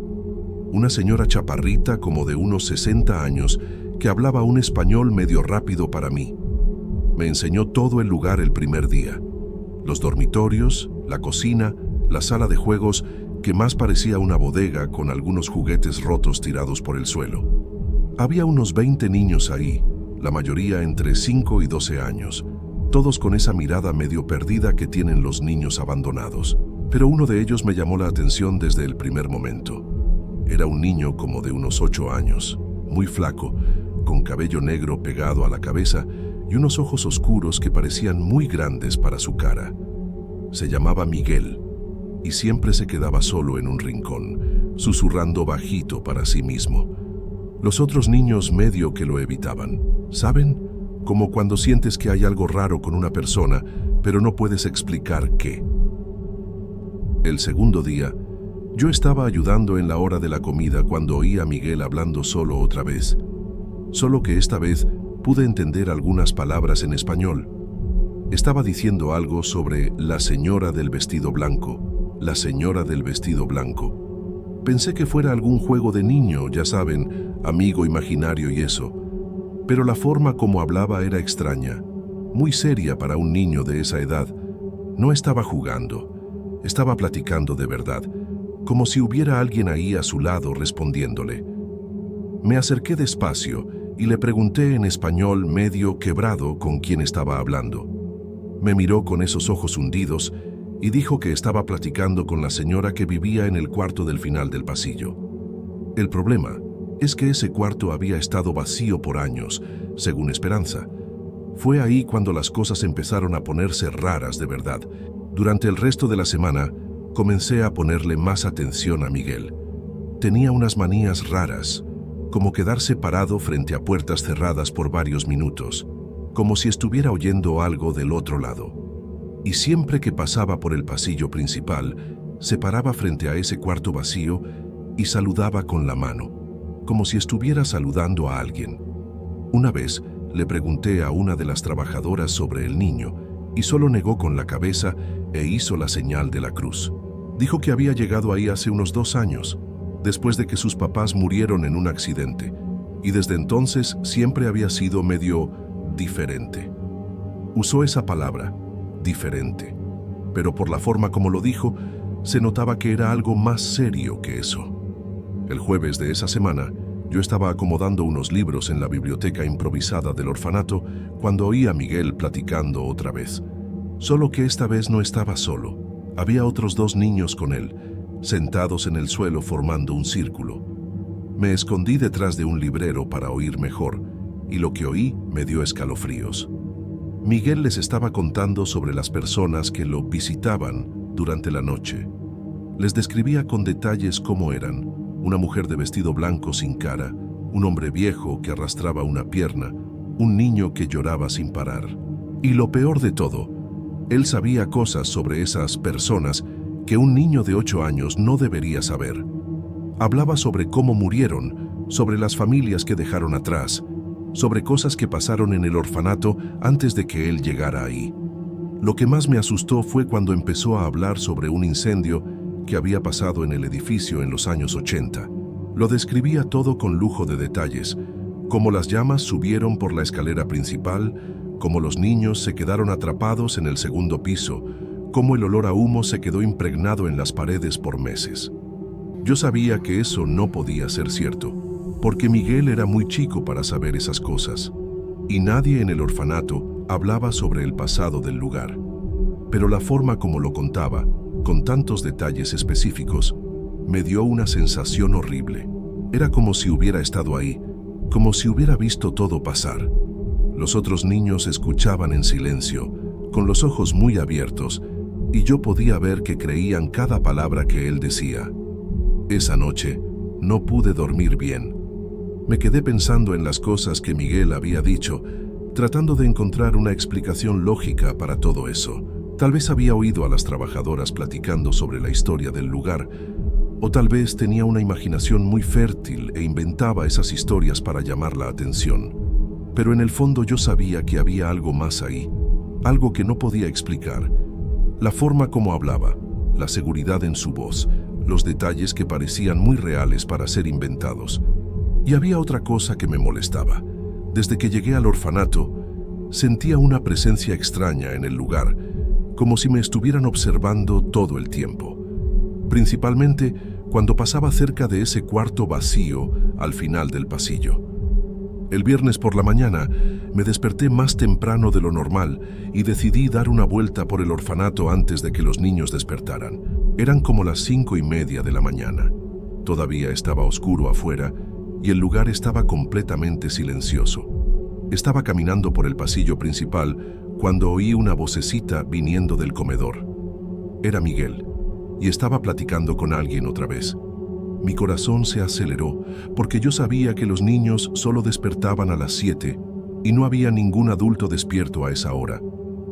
una señora chaparrita como de unos 60 años que hablaba un español medio rápido para mí. Me enseñó todo el lugar el primer día. Los dormitorios, la cocina, la sala de juegos, que más parecía una bodega con algunos juguetes rotos tirados por el suelo. Había unos 20 niños ahí, la mayoría entre 5 y 12 años, todos con esa mirada medio perdida que tienen los niños abandonados. Pero uno de ellos me llamó la atención desde el primer momento. Era un niño como de unos 8 años, muy flaco, con cabello negro pegado a la cabeza y unos ojos oscuros que parecían muy grandes para su cara. Se llamaba Miguel y siempre se quedaba solo en un rincón, susurrando bajito para sí mismo. Los otros niños medio que lo evitaban, ¿saben? Como cuando sientes que hay algo raro con una persona, pero no puedes explicar qué. El segundo día, yo estaba ayudando en la hora de la comida cuando oí a Miguel hablando solo otra vez. Solo que esta vez pude entender algunas palabras en español. Estaba diciendo algo sobre la señora del vestido blanco, la señora del vestido blanco. Pensé que fuera algún juego de niño, ya saben, amigo imaginario y eso. Pero la forma como hablaba era extraña, muy seria para un niño de esa edad. No estaba jugando. Estaba platicando de verdad, como si hubiera alguien ahí a su lado respondiéndole. Me acerqué despacio y le pregunté en español medio quebrado con quién estaba hablando. Me miró con esos ojos hundidos y dijo que estaba platicando con la señora que vivía en el cuarto del final del pasillo. El problema es que ese cuarto había estado vacío por años, según Esperanza. Fue ahí cuando las cosas empezaron a ponerse raras de verdad. Durante el resto de la semana, comencé a ponerle más atención a Miguel. Tenía unas manías raras, como quedarse parado frente a puertas cerradas por varios minutos, como si estuviera oyendo algo del otro lado. Y siempre que pasaba por el pasillo principal, se paraba frente a ese cuarto vacío y saludaba con la mano, como si estuviera saludando a alguien. Una vez le pregunté a una de las trabajadoras sobre el niño y solo negó con la cabeza e hizo la señal de la cruz. Dijo que había llegado ahí hace unos 2 años, después de que sus papás murieron en un accidente, y desde entonces siempre había sido medio diferente. Usó esa palabra, diferente, pero por la forma como lo dijo, se notaba que era algo más serio que eso. El jueves de esa semana, yo estaba acomodando unos libros en la biblioteca improvisada del orfanato cuando oí a Miguel platicando otra vez. Solo que esta vez no estaba solo. Había otros 2 niños con él, sentados en el suelo formando un círculo. Me escondí detrás de un librero para oír mejor, y lo que oí me dio escalofríos. Miguel les estaba contando sobre las personas que lo visitaban durante la noche. Les describía con detalles cómo eran: una mujer de vestido blanco sin cara, un hombre viejo que arrastraba una pierna, un niño que lloraba sin parar. Y lo peor de todo, él sabía cosas sobre esas personas que un niño de 8 años no debería saber. Hablaba sobre cómo murieron, sobre las familias que dejaron atrás, sobre cosas que pasaron en el orfanato antes de que él llegara ahí. Lo que más me asustó fue cuando empezó a hablar sobre un incendio que había pasado en el edificio en los años 80. Lo describía todo con lujo de detalles, cómo las llamas subieron por la escalera principal, cómo los niños se quedaron atrapados en el segundo piso, cómo el olor a humo se quedó impregnado en las paredes por meses. Yo sabía que eso no podía ser cierto, porque Miguel era muy chico para saber esas cosas, y nadie en el orfanato hablaba sobre el pasado del lugar. Pero la forma como lo contaba, con tantos detalles específicos, me dio una sensación horrible. Era como si hubiera estado ahí, como si hubiera visto todo pasar. Los otros niños escuchaban en silencio, con los ojos muy abiertos, y yo podía ver que creían cada palabra que él decía. Esa noche no pude dormir bien. Me quedé pensando en las cosas que Miguel había dicho, tratando de encontrar una explicación lógica para todo eso. Tal vez había oído a las trabajadoras platicando sobre la historia del lugar, o tal vez tenía una imaginación muy fértil e inventaba esas historias para llamar la atención. Pero en el fondo yo sabía que había algo más ahí, algo que no podía explicar. La forma como hablaba, la seguridad en su voz, los detalles que parecían muy reales para ser inventados. Y había otra cosa que me molestaba. Desde que llegué al orfanato, sentía una presencia extraña en el lugar, como si me estuvieran observando todo el tiempo. Principalmente cuando pasaba cerca de ese cuarto vacío al final del pasillo. El viernes por la mañana me desperté más temprano de lo normal y decidí dar una vuelta por el orfanato antes de que los niños despertaran. Eran como las 5:30 de la mañana. Todavía estaba oscuro afuera y el lugar estaba completamente silencioso. Estaba caminando por el pasillo principal cuando oí una vocecita viniendo del comedor. Era Miguel, y estaba platicando con alguien otra vez. Mi corazón se aceleró porque yo sabía que los niños solo despertaban a las 7 y no había ningún adulto despierto a esa hora.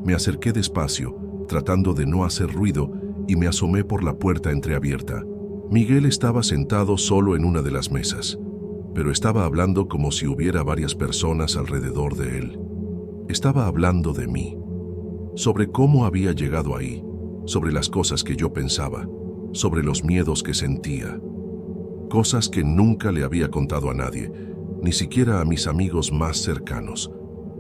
Me acerqué despacio, tratando de no hacer ruido, y me asomé por la puerta entreabierta. Miguel estaba sentado solo en una de las mesas, pero estaba hablando como si hubiera varias personas alrededor de él. Estaba hablando de mí, sobre cómo había llegado ahí, sobre las cosas que yo pensaba, sobre los miedos que sentía. Cosas que nunca le había contado a nadie, ni siquiera a mis amigos más cercanos.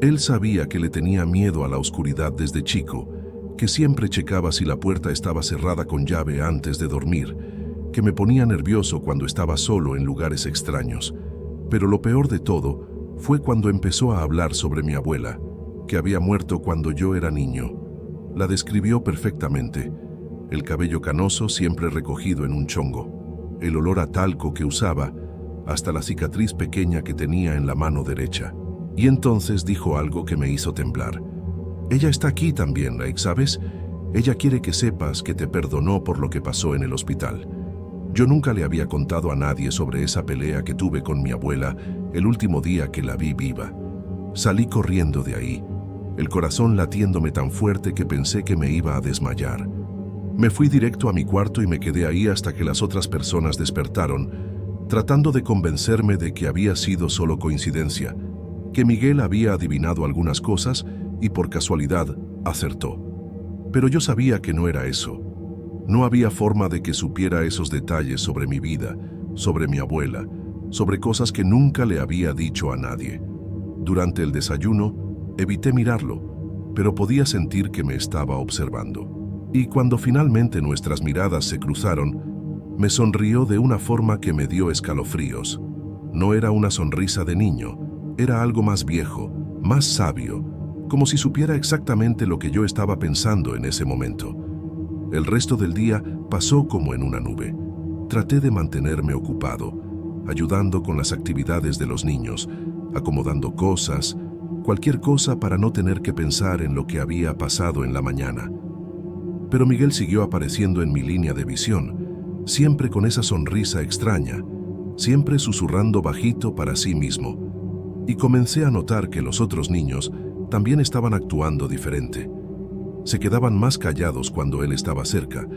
Él sabía que le tenía miedo a la oscuridad desde chico, que siempre checaba si la puerta estaba cerrada con llave antes de dormir, que me ponía nervioso cuando estaba solo en lugares extraños. Pero lo peor de todo fue cuando empezó a hablar sobre mi abuela, que había muerto cuando yo era niño. La describió perfectamente: el cabello canoso siempre recogido en un chongo, el olor a talco que usaba, hasta la cicatriz pequeña que tenía en la mano derecha. Y entonces dijo algo que me hizo temblar. Ella está aquí también, Lake, ¿sabes? Ella quiere que sepas que te perdonó por lo que pasó en el hospital. Yo nunca le había contado a nadie sobre esa pelea que tuve con mi abuela el último día que la vi viva. Salí corriendo de ahí, el corazón latiéndome tan fuerte que pensé que me iba a desmayar. Me fui directo a mi cuarto y me quedé ahí hasta que las otras personas despertaron, tratando de convencerme de que había sido solo coincidencia, que Miguel había adivinado algunas cosas y por casualidad acertó. Pero yo sabía que no era eso. No había forma de que supiera esos detalles sobre mi vida, sobre mi abuela, sobre cosas que nunca le había dicho a nadie. Durante el desayuno, evité mirarlo, pero podía sentir que me estaba observando. Y cuando finalmente nuestras miradas se cruzaron, me sonrió de una forma que me dio escalofríos. No era una sonrisa de niño, era algo más viejo, más sabio, como si supiera exactamente lo que yo estaba pensando en ese momento. El resto del día pasó como en una nube. Traté de mantenerme ocupado, ayudando con las actividades de los niños, acomodando cosas, cualquier cosa para no tener que pensar en lo que había pasado en la mañana. Pero Miguel siguió apareciendo en mi línea de visión, siempre con esa sonrisa extraña, siempre susurrando bajito para sí mismo. Y comencé a notar que los otros niños también estaban actuando diferente. Se quedaban más callados cuando él estaba cerca,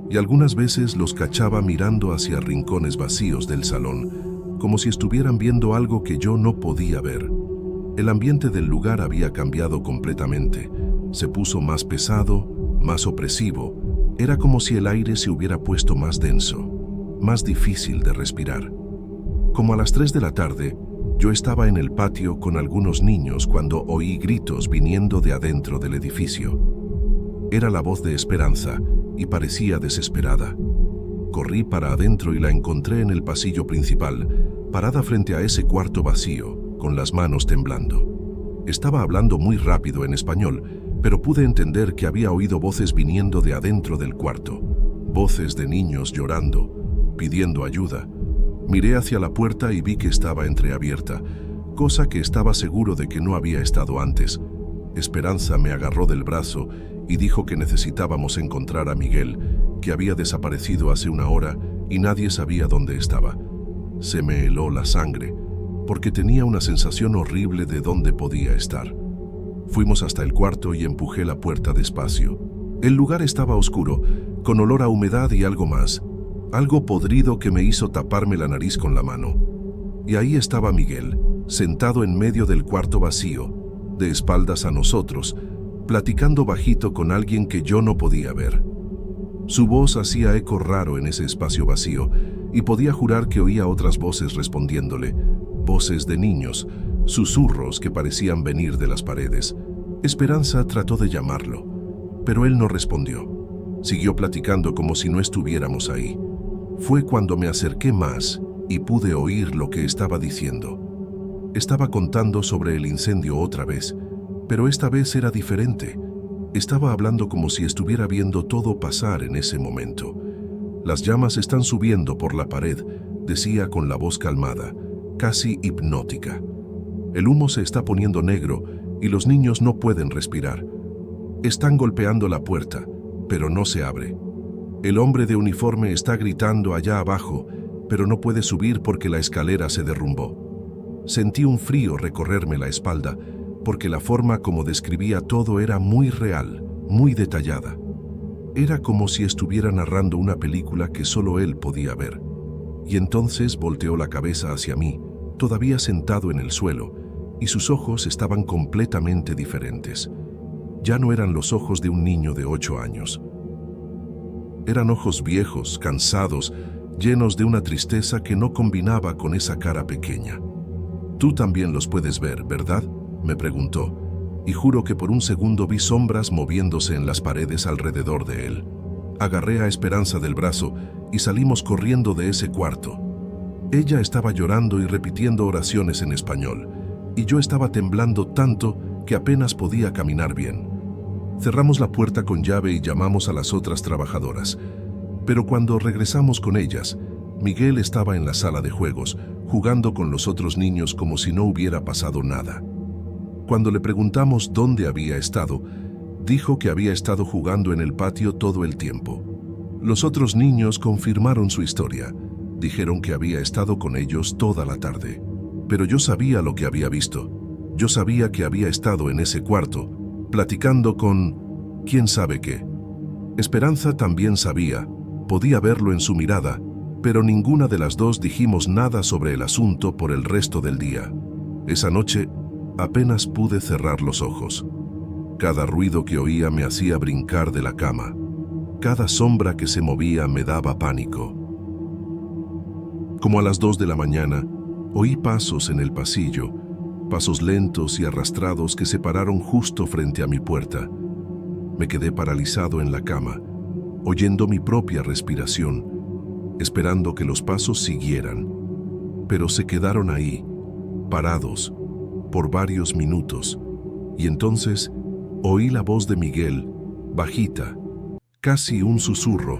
y algunas veces los cachaba mirando hacia rincones vacíos del salón, como si estuvieran viendo algo que yo no podía ver. El ambiente del lugar había cambiado completamente. Se puso más pesado, más opresivo. Era como si el aire se hubiera puesto más denso, más difícil de respirar. Como a las 3 de la tarde, yo estaba en el patio con algunos niños cuando oí gritos viniendo de adentro del edificio. Era la voz de Esperanza y parecía desesperada. Corrí para adentro y la encontré en el pasillo principal, parada frente a ese cuarto vacío, con las manos temblando. Estaba hablando muy rápido en español, pero pude entender que había oído voces viniendo de adentro del cuarto. Voces de niños llorando, pidiendo ayuda. Miré hacia la puerta y vi que estaba entreabierta, cosa que estaba seguro de que no había estado antes. Esperanza me agarró del brazo y dijo que necesitábamos encontrar a Miguel, que había desaparecido hace una hora y nadie sabía dónde estaba. Se me heló la sangre, porque tenía una sensación horrible de dónde podía estar. Fuimos hasta el cuarto y empujé la puerta despacio. El lugar estaba oscuro, con olor a humedad y algo más, algo podrido que me hizo taparme la nariz con la mano. Y ahí estaba Miguel, sentado en medio del cuarto vacío, de espaldas a nosotros, platicando bajito con alguien que yo no podía ver. Su voz hacía eco raro en ese espacio vacío, y podía jurar que oía otras voces respondiéndole, voces de niños, susurros que parecían venir de las paredes. Esperanza trató de llamarlo, pero él no respondió. Siguió platicando como si no estuviéramos ahí. Fue cuando me acerqué más y pude oír lo que estaba diciendo. Estaba contando sobre el incendio otra vez, pero esta vez era diferente. Estaba hablando como si estuviera viendo todo pasar en ese momento. Las llamas están subiendo por la pared, decía con la voz calmada, casi hipnótica. El humo se está poniendo negro y los niños no pueden respirar. Están golpeando la puerta, pero no se abre. El hombre de uniforme está gritando allá abajo, pero no puede subir porque la escalera se derrumbó. Sentí un frío recorrerme la espalda, porque la forma como describía todo era muy real, muy detallada. Era como si estuviera narrando una película que solo él podía ver. Y entonces volteó la cabeza hacia mí, todavía sentado en el suelo, y sus ojos estaban completamente diferentes. Ya no eran los ojos de un niño de 8 años. Eran ojos viejos, cansados, llenos de una tristeza que no combinaba con esa cara pequeña. «Tú también los puedes ver, ¿verdad?», me preguntó, y juro que por un segundo vi sombras moviéndose en las paredes alrededor de él. Agarré a Esperanza del brazo y salimos corriendo de ese cuarto. Ella estaba llorando y repitiendo oraciones en español, y yo estaba temblando tanto que apenas podía caminar bien. Cerramos la puerta con llave y llamamos a las otras trabajadoras. Pero cuando regresamos con ellas, Miguel estaba en la sala de juegos, jugando con los otros niños como si no hubiera pasado nada. Cuando le preguntamos dónde había estado, dijo que había estado jugando en el patio todo el tiempo. Los otros niños confirmaron su historia. Dijeron que había estado con ellos toda la tarde. Pero yo sabía lo que había visto. Yo sabía que había estado en ese cuarto, platicando con quién sabe qué. Esperanza también sabía, podía verlo en su mirada, pero ninguna de las dos dijimos nada sobre el asunto por el resto del día. Esa noche apenas pude cerrar los ojos. Cada ruido que oía me hacía brincar de la cama. Cada sombra que se movía me daba pánico. Como a las 2 de la mañana, oí pasos en el pasillo, pasos lentos y arrastrados que se pararon justo frente a mi puerta. Me quedé paralizado en la cama, oyendo mi propia respiración, esperando que los pasos siguieran. Pero se quedaron ahí, parados, por varios minutos, y entonces oí la voz de Miguel, bajita, casi un susurro.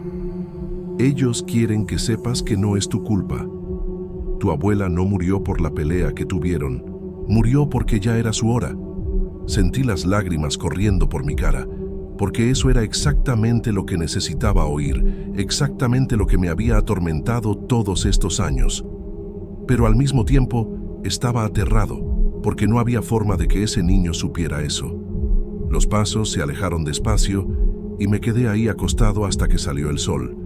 Ellos quieren que sepas que no es tu culpa. Tu abuela no murió por la pelea que tuvieron, murió porque ya era su hora. Sentí las lágrimas corriendo por mi cara, porque eso era exactamente lo que necesitaba oír, exactamente lo que me había atormentado todos estos años. Pero al mismo tiempo estaba aterrado, porque no había forma de que ese niño supiera eso. Los pasos se alejaron despacio y me quedé ahí acostado hasta que salió el sol,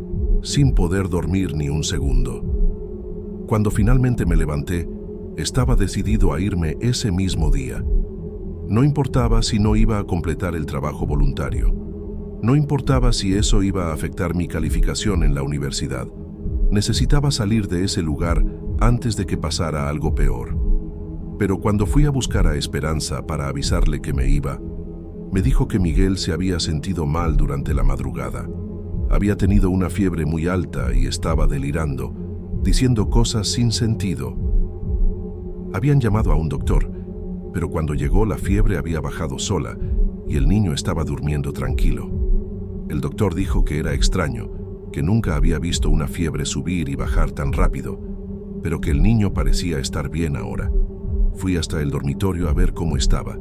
sin poder dormir ni un segundo. Cuando finalmente me levanté, estaba decidido a irme ese mismo día. No importaba si no iba a completar el trabajo voluntario. No importaba si eso iba a afectar mi calificación en la universidad. Necesitaba salir de ese lugar antes de que pasara algo peor. Pero cuando fui a buscar a Esperanza para avisarle que me iba, me dijo que Miguel se había sentido mal durante la madrugada. Había tenido una fiebre muy alta y estaba delirando, diciendo cosas sin sentido. Habían llamado a un doctor, pero cuando llegó la fiebre había bajado sola y el niño estaba durmiendo tranquilo. El doctor dijo que era extraño, que nunca había visto una fiebre subir y bajar tan rápido, pero que el niño parecía estar bien ahora. Fui hasta el dormitorio a ver cómo estaba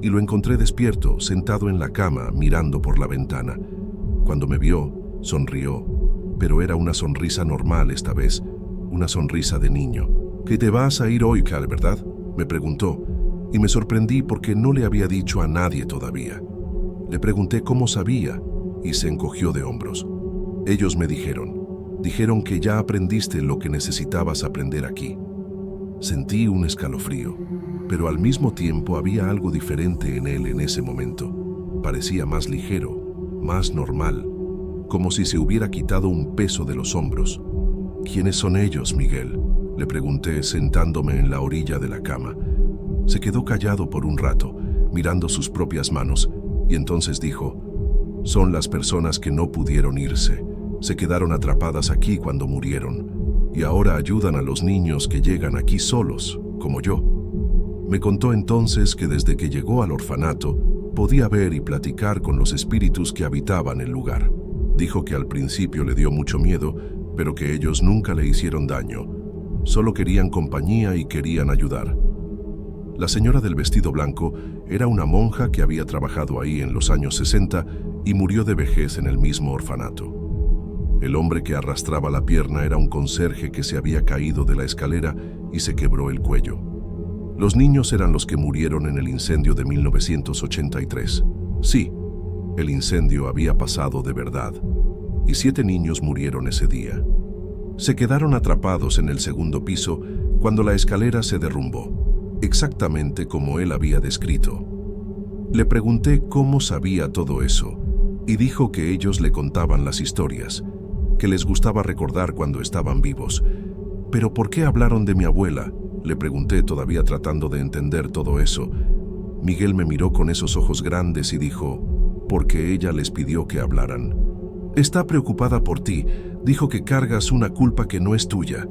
y lo encontré despierto, sentado en la cama, mirando por la ventana. Cuando me vio, sonrió, pero era una sonrisa normal esta vez, una sonrisa de niño. «¿Que te vas a ir hoy, Cal, verdad?», me preguntó, y me sorprendí porque no le había dicho a nadie todavía. Le pregunté cómo sabía y se encogió de hombros. Ellos me dijeron que ya aprendiste lo que necesitabas aprender aquí. Sentí un escalofrío, pero al mismo tiempo había algo diferente en él en ese momento. Parecía más ligero, más normal, como si se hubiera quitado un peso de los hombros. «¿Quiénes son ellos, Miguel?», le pregunté sentándome en la orilla de la cama. Se quedó callado por un rato, mirando sus propias manos, y entonces dijo: «Son las personas que no pudieron irse. Se quedaron atrapadas aquí cuando murieron, y ahora ayudan a los niños que llegan aquí solos, como yo». Me contó entonces que desde que llegó al orfanato, podía ver y platicar con los espíritus que habitaban el lugar. Dijo que al principio le dio mucho miedo, pero que ellos nunca le hicieron daño. Solo querían compañía y querían ayudar. La señora del vestido blanco era una monja que había trabajado ahí en los años 60 y murió de vejez en el mismo orfanato. El hombre que arrastraba la pierna era un conserje que se había caído de la escalera y se quebró el cuello. Los niños eran los que murieron en el incendio de 1983. Sí, el incendio había pasado de verdad, y 7 niños murieron ese día. Se quedaron atrapados en el segundo piso cuando la escalera se derrumbó, exactamente como él había descrito. Le pregunté cómo sabía todo eso, y dijo que ellos le contaban las historias, que les gustaba recordar cuando estaban vivos. «¿Pero por qué hablaron de mi abuela?», le pregunté, todavía tratando de entender todo eso. Miguel me miró con esos ojos grandes y dijo: «Porque ella les pidió que hablaran. Está preocupada por ti, dijo que cargas una culpa que no es tuya».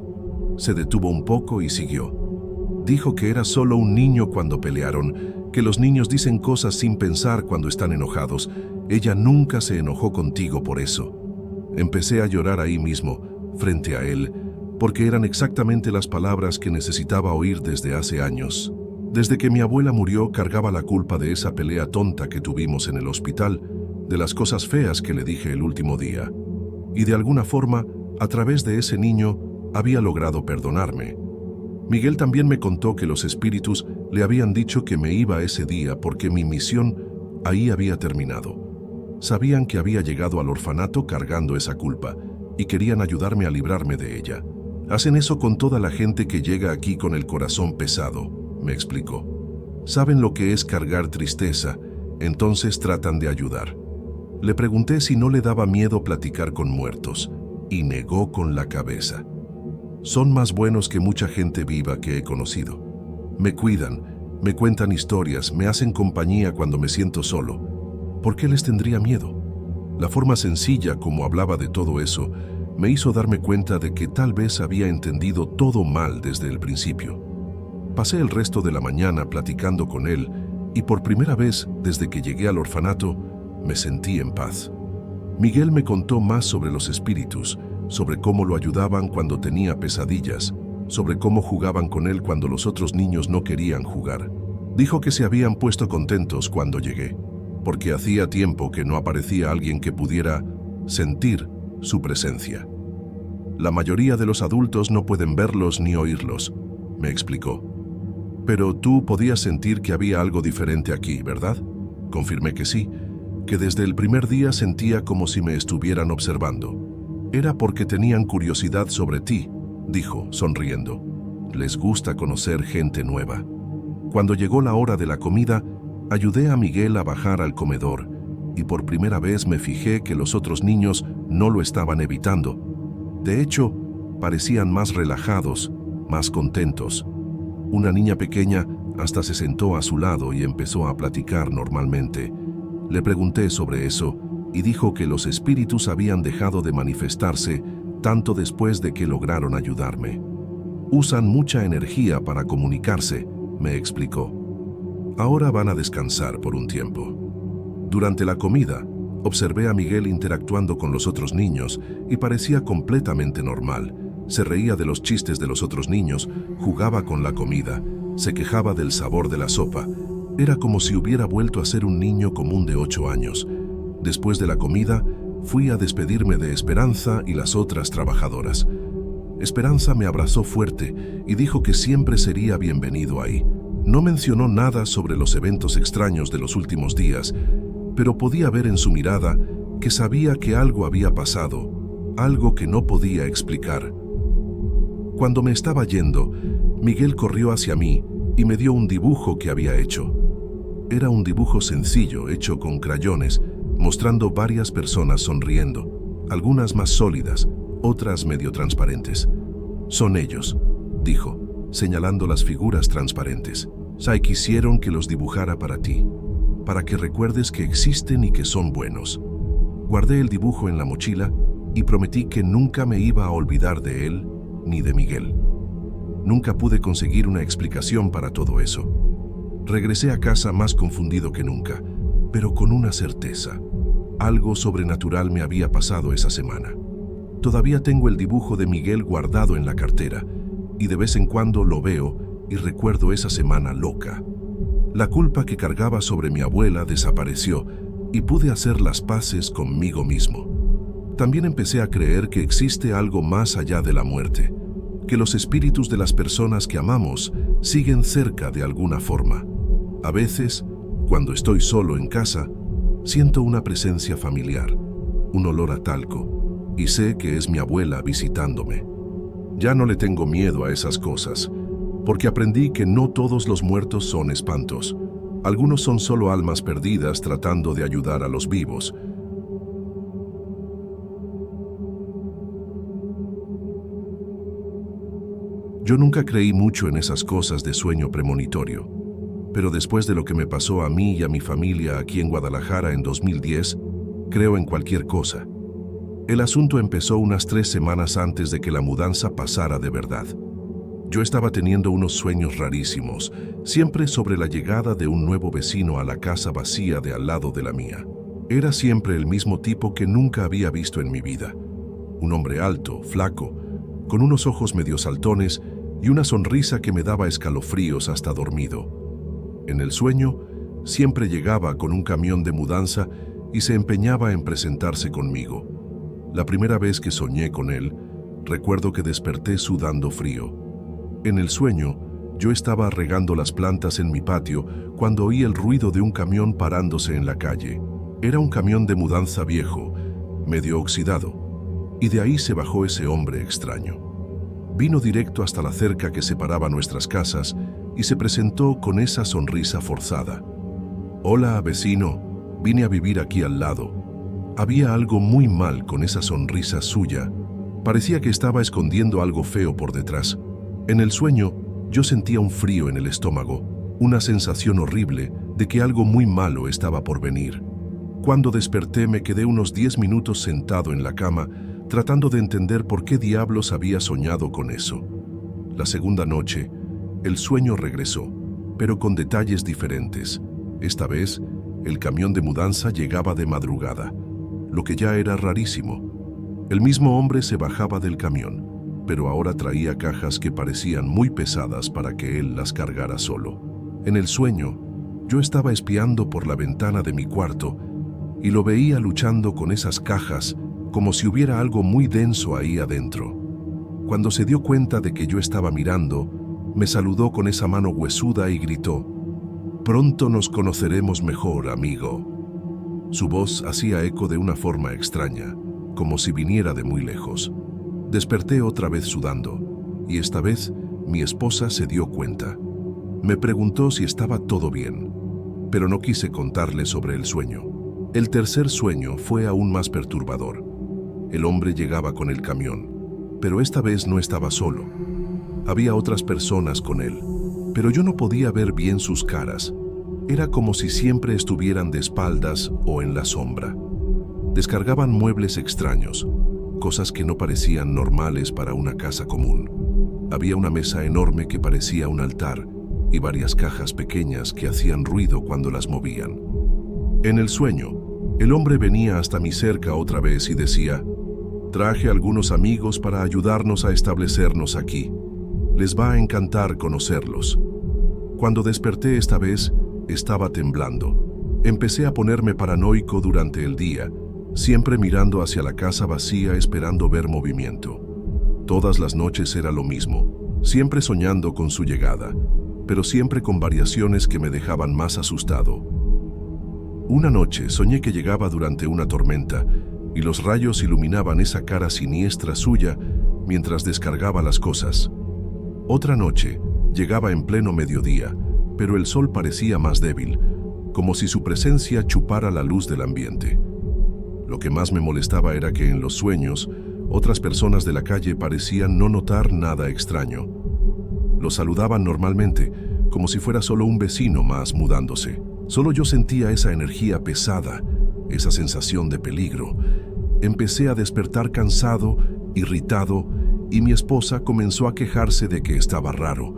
Se detuvo un poco y siguió. «Dijo que eras solo un niño cuando pelearon, que los niños dicen cosas sin pensar cuando están enojados. Ella nunca se enojó contigo por eso». Empecé a llorar ahí mismo, frente a él, porque eran exactamente las palabras que necesitaba oír desde hace años. Desde que mi abuela murió, cargaba la culpa de esa pelea tonta que tuvimos en el hospital, de las cosas feas que le dije el último día. Y de alguna forma, a través de ese niño, había logrado perdonarme. Miguel también me contó que los espíritus le habían dicho que me iba ese día porque mi misión ahí había terminado. Sabían que había llegado al orfanato cargando esa culpa y querían ayudarme a librarme de ella. «Hacen eso con toda la gente que llega aquí con el corazón pesado», me explicó. «Saben lo que es cargar tristeza, entonces tratan de ayudar». Le pregunté si no le daba miedo platicar con muertos, y negó con la cabeza. «Son más buenos que mucha gente viva que he conocido. Me cuidan, me cuentan historias, me hacen compañía cuando me siento solo. ¿Por qué les tendría miedo?». La forma sencilla como hablaba de todo eso me hizo darme cuenta de que tal vez había entendido todo mal desde el principio. Pasé el resto de la mañana platicando con él y por primera vez desde que llegué al orfanato me sentí en paz. Miguel me contó más sobre los espíritus, sobre cómo lo ayudaban cuando tenía pesadillas, sobre cómo jugaban con él cuando los otros niños no querían jugar. Dijo que se habían puesto contentos cuando llegué, porque hacía tiempo que no aparecía alguien que pudiera sentir su presencia. La mayoría de los adultos no pueden verlos ni oírlos, me explicó. Pero tú podías sentir que había algo diferente aquí, ¿verdad? Confirmé que sí, que desde el primer día sentía como si me estuvieran observando. Era porque tenían curiosidad sobre ti, dijo, sonriendo. Les gusta conocer gente nueva. Cuando llegó la hora de la comida, ayudé a Miguel a bajar al comedor y por primera vez me fijé que los otros niños no lo estaban evitando. De hecho, parecían más relajados, más contentos. Una niña pequeña hasta se sentó a su lado y empezó a platicar normalmente. Le pregunté sobre eso y dijo que los espíritus habían dejado de manifestarse tanto después de que lograron ayudarme. Usan mucha energía para comunicarse, me explicó. Ahora van a descansar por un tiempo. Durante la comida, observé a Miguel interactuando con los otros niños y parecía completamente normal. Se reía de los chistes de los otros niños, jugaba con la comida, se quejaba del sabor de la sopa. Era como si hubiera vuelto a ser un niño común de 8 años. Después de la comida, fui a despedirme de Esperanza y las otras trabajadoras. Esperanza me abrazó fuerte y dijo que siempre sería bienvenido ahí. No mencionó nada sobre los eventos extraños de los últimos días, pero podía ver en su mirada que sabía que algo había pasado, algo que no podía explicar. Cuando me estaba yendo, Miguel corrió hacia mí y me dio un dibujo que había hecho. Era un dibujo sencillo, hecho con crayones, mostrando varias personas sonriendo, algunas más sólidas, otras medio transparentes. Son ellos, dijo, señalando las figuras transparentes. Quisieron que los dibujara para ti, para que recuerdes que existen y que son buenos. Guardé el dibujo en la mochila y prometí que nunca me iba a olvidar de él ni de Miguel. Nunca pude conseguir una explicación para todo eso. Regresé a casa más confundido que nunca, pero con una certeza. Algo sobrenatural me había pasado esa semana. Todavía tengo el dibujo de Miguel guardado en la cartera y de vez en cuando lo veo y recuerdo esa semana loca. La culpa que cargaba sobre mi abuela desapareció y pude hacer las paces conmigo mismo. También empecé a creer que existe algo más allá de la muerte, que los espíritus de las personas que amamos siguen cerca de alguna forma. A veces, cuando estoy solo en casa, siento una presencia familiar, un olor a talco, y sé que es mi abuela visitándome. Ya no le tengo miedo a esas cosas, porque aprendí que no todos los muertos son espantos. Algunos son solo almas perdidas tratando de ayudar a los vivos. Yo nunca creí mucho en esas cosas de sueño premonitorio, pero después de lo que me pasó a mí y a mi familia aquí en Guadalajara en 2010, creo en cualquier cosa. El asunto empezó unas 3 semanas antes de que la mudanza pasara de verdad. Yo estaba teniendo unos sueños rarísimos, siempre sobre la llegada de un nuevo vecino a la casa vacía de al lado de la mía. Era siempre el mismo tipo que nunca había visto en mi vida. Un hombre alto, flaco, con unos ojos medio saltones y una sonrisa que me daba escalofríos hasta dormido. En el sueño, siempre llegaba con un camión de mudanza y se empeñaba en presentarse conmigo. La primera vez que soñé con él, recuerdo que desperté sudando frío. En el sueño, yo estaba regando las plantas en mi patio cuando oí el ruido de un camión parándose en la calle. Era un camión de mudanza viejo, medio oxidado, y de ahí se bajó ese hombre extraño. Vino directo hasta la cerca que separaba nuestras casas y se presentó con esa sonrisa forzada. «Hola, vecino, vine a vivir aquí al lado». Había algo muy mal con esa sonrisa suya. Parecía que estaba escondiendo algo feo por detrás. En el sueño, yo sentía un frío en el estómago, una sensación horrible de que algo muy malo estaba por venir. Cuando desperté, me quedé unos 10 minutos sentado en la cama, tratando de entender por qué diablos había soñado con eso. La segunda noche, el sueño regresó, pero con detalles diferentes. Esta vez, el camión de mudanza llegaba de madrugada, lo que ya era rarísimo. El mismo hombre se bajaba del camión, pero ahora traía cajas que parecían muy pesadas para que él las cargara solo. En el sueño, yo estaba espiando por la ventana de mi cuarto y lo veía luchando con esas cajas como si hubiera algo muy denso ahí adentro. Cuando se dio cuenta de que yo estaba mirando, me saludó con esa mano huesuda y gritó: «Pronto nos conoceremos mejor, amigo». Su voz hacía eco de una forma extraña, como si viniera de muy lejos. Desperté otra vez sudando, y esta vez mi esposa se dio cuenta. Me preguntó si estaba todo bien, pero no quise contarle sobre el sueño. El tercer sueño fue aún más perturbador. El hombre llegaba con el camión, pero esta vez no estaba solo. Había otras personas con él, pero yo no podía ver bien sus caras. Era como si siempre estuvieran de espaldas o en la sombra. Descargaban muebles extraños, cosas que no parecían normales para una casa común. Había una mesa enorme que parecía un altar y varias cajas pequeñas que hacían ruido cuando las movían. En el sueño, el hombre venía hasta mi cerca otra vez y decía: «Traje algunos amigos para ayudarnos a establecernos aquí. Les va a encantar conocerlos». Cuando desperté esta vez, estaba temblando. Empecé a ponerme paranoico durante el día, siempre mirando hacia la casa vacía esperando ver movimiento. Todas las noches era lo mismo, siempre soñando con su llegada, pero siempre con variaciones que me dejaban más asustado. Una noche soñé que llegaba durante una tormenta y los rayos iluminaban esa cara siniestra suya mientras descargaba las cosas. Otra noche llegaba en pleno mediodía, pero el sol parecía más débil, como si su presencia chupara la luz del ambiente. Lo que más me molestaba era que en los sueños, otras personas de la calle parecían no notar nada extraño. Los saludaban normalmente, como si fuera solo un vecino más mudándose. Solo yo sentía esa energía pesada, esa sensación de peligro. Empecé a despertar cansado, irritado, y mi esposa comenzó a quejarse de que estaba raro.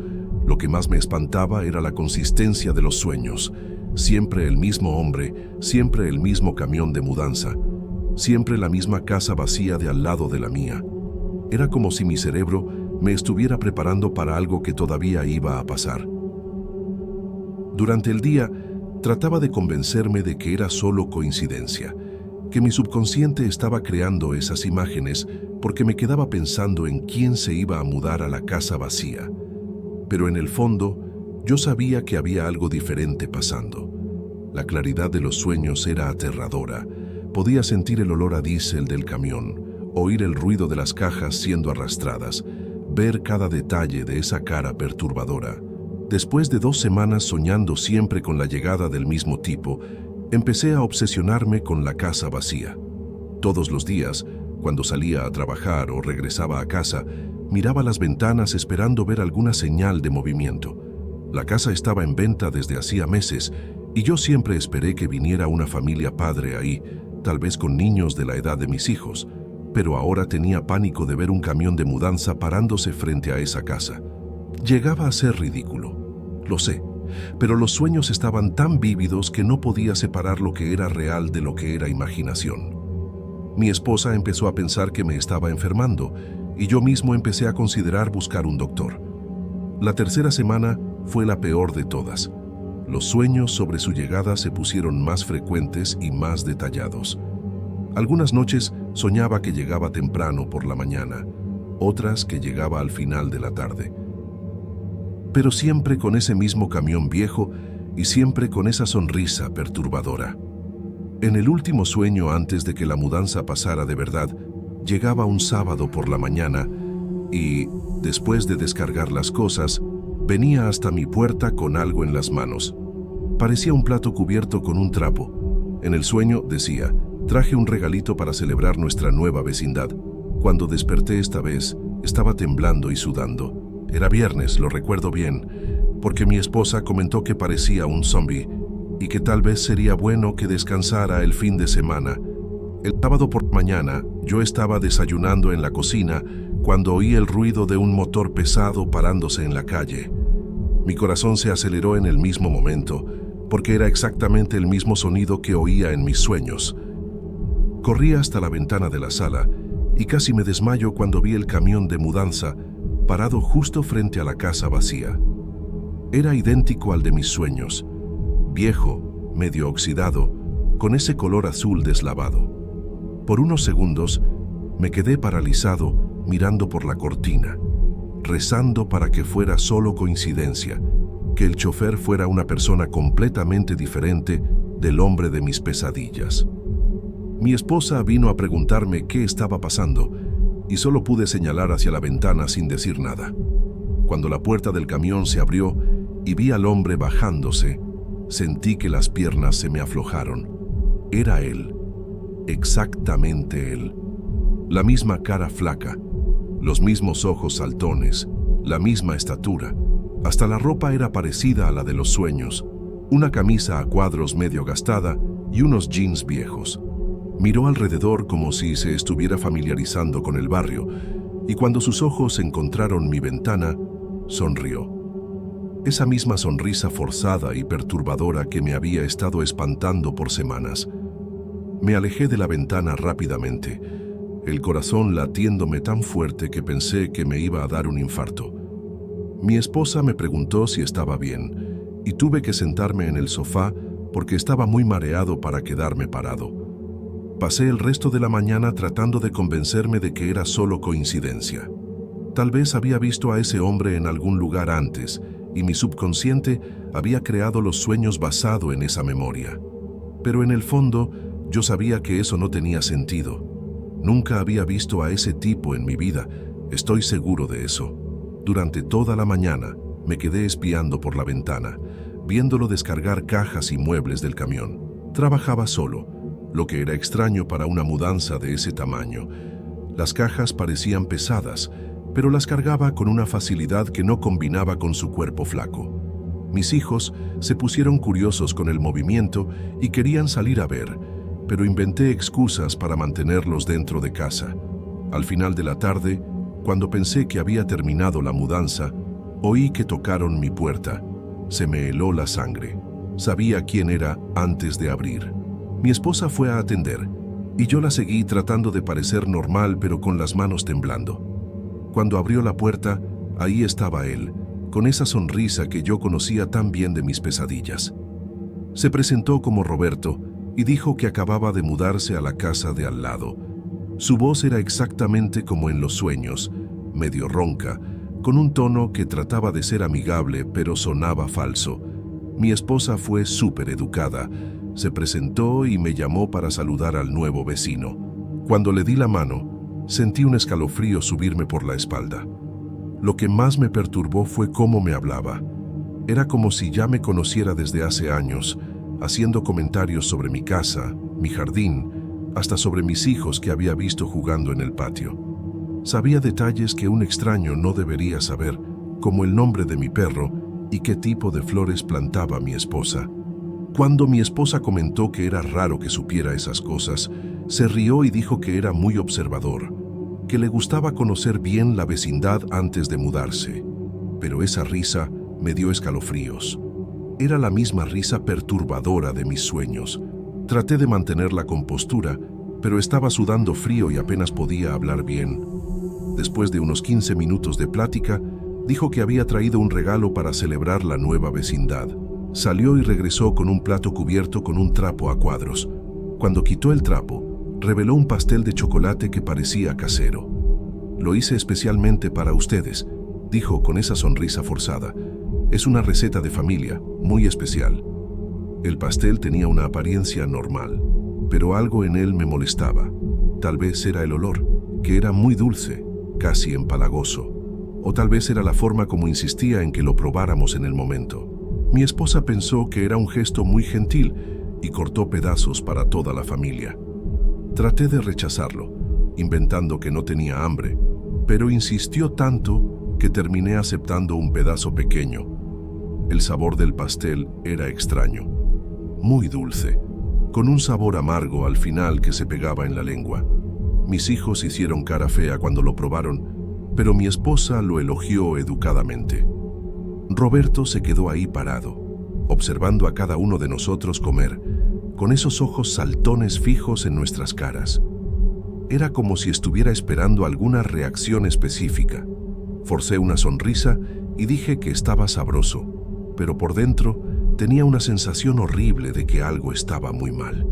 Lo que más me espantaba era la consistencia de los sueños. Siempre el mismo hombre, siempre el mismo camión de mudanza, siempre la misma casa vacía de al lado de la mía. Era como si mi cerebro me estuviera preparando para algo que todavía iba a pasar. Durante el día, trataba de convencerme de que era solo coincidencia, que mi subconsciente estaba creando esas imágenes porque me quedaba pensando en quién se iba a mudar a la casa vacía. Pero en el fondo, yo sabía que había algo diferente pasando. La claridad de los sueños era aterradora. Podía sentir el olor a diésel del camión, oír el ruido de las cajas siendo arrastradas, ver cada detalle de esa cara perturbadora. Después de 2 semanas soñando siempre con la llegada del mismo tipo, empecé a obsesionarme con la casa vacía. Todos los días, cuando salía a trabajar o regresaba a casa, miraba las ventanas esperando ver alguna señal de movimiento. La casa estaba en venta desde hacía meses y yo siempre esperé que viniera una familia padre ahí, tal vez con niños de la edad de mis hijos, pero ahora tenía pánico de ver un camión de mudanza parándose frente a esa casa. Llegaba a ser ridículo, lo sé, pero los sueños estaban tan vívidos que no podía separar lo que era real de lo que era imaginación. Mi esposa empezó a pensar que me estaba enfermando y yo mismo empecé a considerar buscar un doctor. La tercera semana fue la peor de todas. Los sueños sobre su llegada se pusieron más frecuentes y más detallados. Algunas noches soñaba que llegaba temprano por la mañana, otras que llegaba al final de la tarde. Pero siempre con ese mismo camión viejo y siempre con esa sonrisa perturbadora. En el último sueño antes de que la mudanza pasara de verdad, llegaba un sábado por la mañana y, después de descargar las cosas, venía hasta mi puerta con algo en las manos. Parecía un plato cubierto con un trapo. En el sueño decía: «Traje un regalito para celebrar nuestra nueva vecindad». Cuando desperté esta vez, estaba temblando y sudando. Era viernes, lo recuerdo bien, porque mi esposa comentó que parecía un zombie y que tal vez sería bueno que descansara el fin de semana. El sábado por la mañana, yo estaba desayunando en la cocina cuando oí el ruido de un motor pesado parándose en la calle. Mi corazón se aceleró en el mismo momento, porque era exactamente el mismo sonido que oía en mis sueños. Corrí hasta la ventana de la sala y casi me desmayo cuando vi el camión de mudanza parado justo frente a la casa vacía. Era idéntico al de mis sueños, viejo, medio oxidado, con ese color azul deslavado. Por unos segundos me quedé paralizado mirando por la cortina, rezando para que fuera solo coincidencia, que el chofer fuera una persona completamente diferente del hombre de mis pesadillas. Mi esposa vino a preguntarme qué estaba pasando y solo pude señalar hacia la ventana sin decir nada. Cuando la puerta del camión se abrió y vi al hombre bajándose, sentí que las piernas se me aflojaron. Era él, exactamente él. La misma cara flaca, los mismos ojos saltones, la misma estatura. Hasta la ropa era parecida a la de los sueños, una camisa a cuadros medio gastada y unos jeans viejos. Miró alrededor como si se estuviera familiarizando con el barrio, y cuando sus ojos encontraron mi ventana, sonrió. Esa misma sonrisa forzada y perturbadora que me había estado espantando por semanas. Me alejé de la ventana rápidamente, el corazón latiéndome tan fuerte que pensé que me iba a dar un infarto. Mi esposa me preguntó si estaba bien, y tuve que sentarme en el sofá porque estaba muy mareado para quedarme parado. Pasé el resto de la mañana tratando de convencerme de que era solo coincidencia. Tal vez había visto a ese hombre en algún lugar antes, y mi subconsciente había creado los sueños basado en esa memoria. Pero en el fondo, yo sabía que eso no tenía sentido. Nunca había visto a ese tipo en mi vida, estoy seguro de eso. Durante toda la mañana me quedé espiando por la ventana, viéndolo descargar cajas y muebles del camión. Trabajaba solo, lo que era extraño para una mudanza de ese tamaño. Las cajas parecían pesadas, pero las cargaba con una facilidad que no combinaba con su cuerpo flaco. Mis hijos se pusieron curiosos con el movimiento y querían salir a ver, pero inventé excusas para mantenerlos dentro de casa. Al final de la tarde, cuando pensé que había terminado la mudanza, oí que tocaron mi puerta. Se me heló la sangre. Sabía quién era antes de abrir. Mi esposa fue a atender, y yo la seguí tratando de parecer normal, pero con las manos temblando. Cuando abrió la puerta, ahí estaba él, con esa sonrisa que yo conocía tan bien de mis pesadillas. Se presentó como Roberto y dijo que acababa de mudarse a la casa de al lado. Su voz era exactamente como en los sueños, medio ronca, con un tono que trataba de ser amigable, pero sonaba falso. Mi esposa fue súper educada. Se presentó y me llamó para saludar al nuevo vecino. Cuando le di la mano, sentí un escalofrío subirme por la espalda. Lo que más me perturbó fue cómo me hablaba. Era como si ya me conociera desde hace años, haciendo comentarios sobre mi casa, mi jardín, hasta sobre mis hijos que había visto jugando en el patio. Sabía detalles que un extraño no debería saber, como el nombre de mi perro y qué tipo de flores plantaba mi esposa. Cuando mi esposa comentó que era raro que supiera esas cosas, se rió y dijo que era muy observador, que le gustaba conocer bien la vecindad antes de mudarse. Pero esa risa me dio escalofríos. Era la misma risa perturbadora de mis sueños. Traté de mantener la compostura, pero estaba sudando frío y apenas podía hablar bien. Después de unos 15 minutos de plática, dijo que había traído un regalo para celebrar la nueva vecindad. Salió y regresó con un plato cubierto con un trapo a cuadros. Cuando quitó el trapo, reveló un pastel de chocolate que parecía casero. «Lo hice especialmente para ustedes», dijo con esa sonrisa forzada. «Es una receta de familia, muy especial». El pastel tenía una apariencia normal, pero algo en él me molestaba. Tal vez era el olor, que era muy dulce, casi empalagoso. O tal vez era la forma como insistía en que lo probáramos en el momento. Mi esposa pensó que era un gesto muy gentil y cortó pedazos para toda la familia. Traté de rechazarlo, inventando que no tenía hambre, pero insistió tanto que terminé aceptando un pedazo pequeño. El sabor del pastel era extraño, muy dulce, con un sabor amargo al final que se pegaba en la lengua. Mis hijos hicieron cara fea cuando lo probaron, pero mi esposa lo elogió educadamente. Roberto se quedó ahí parado, observando a cada uno de nosotros comer, con esos ojos saltones fijos en nuestras caras. Era como si estuviera esperando alguna reacción específica. Forcé una sonrisa y dije que estaba sabroso. pero por dentro tenía una sensación horrible de que algo estaba muy mal.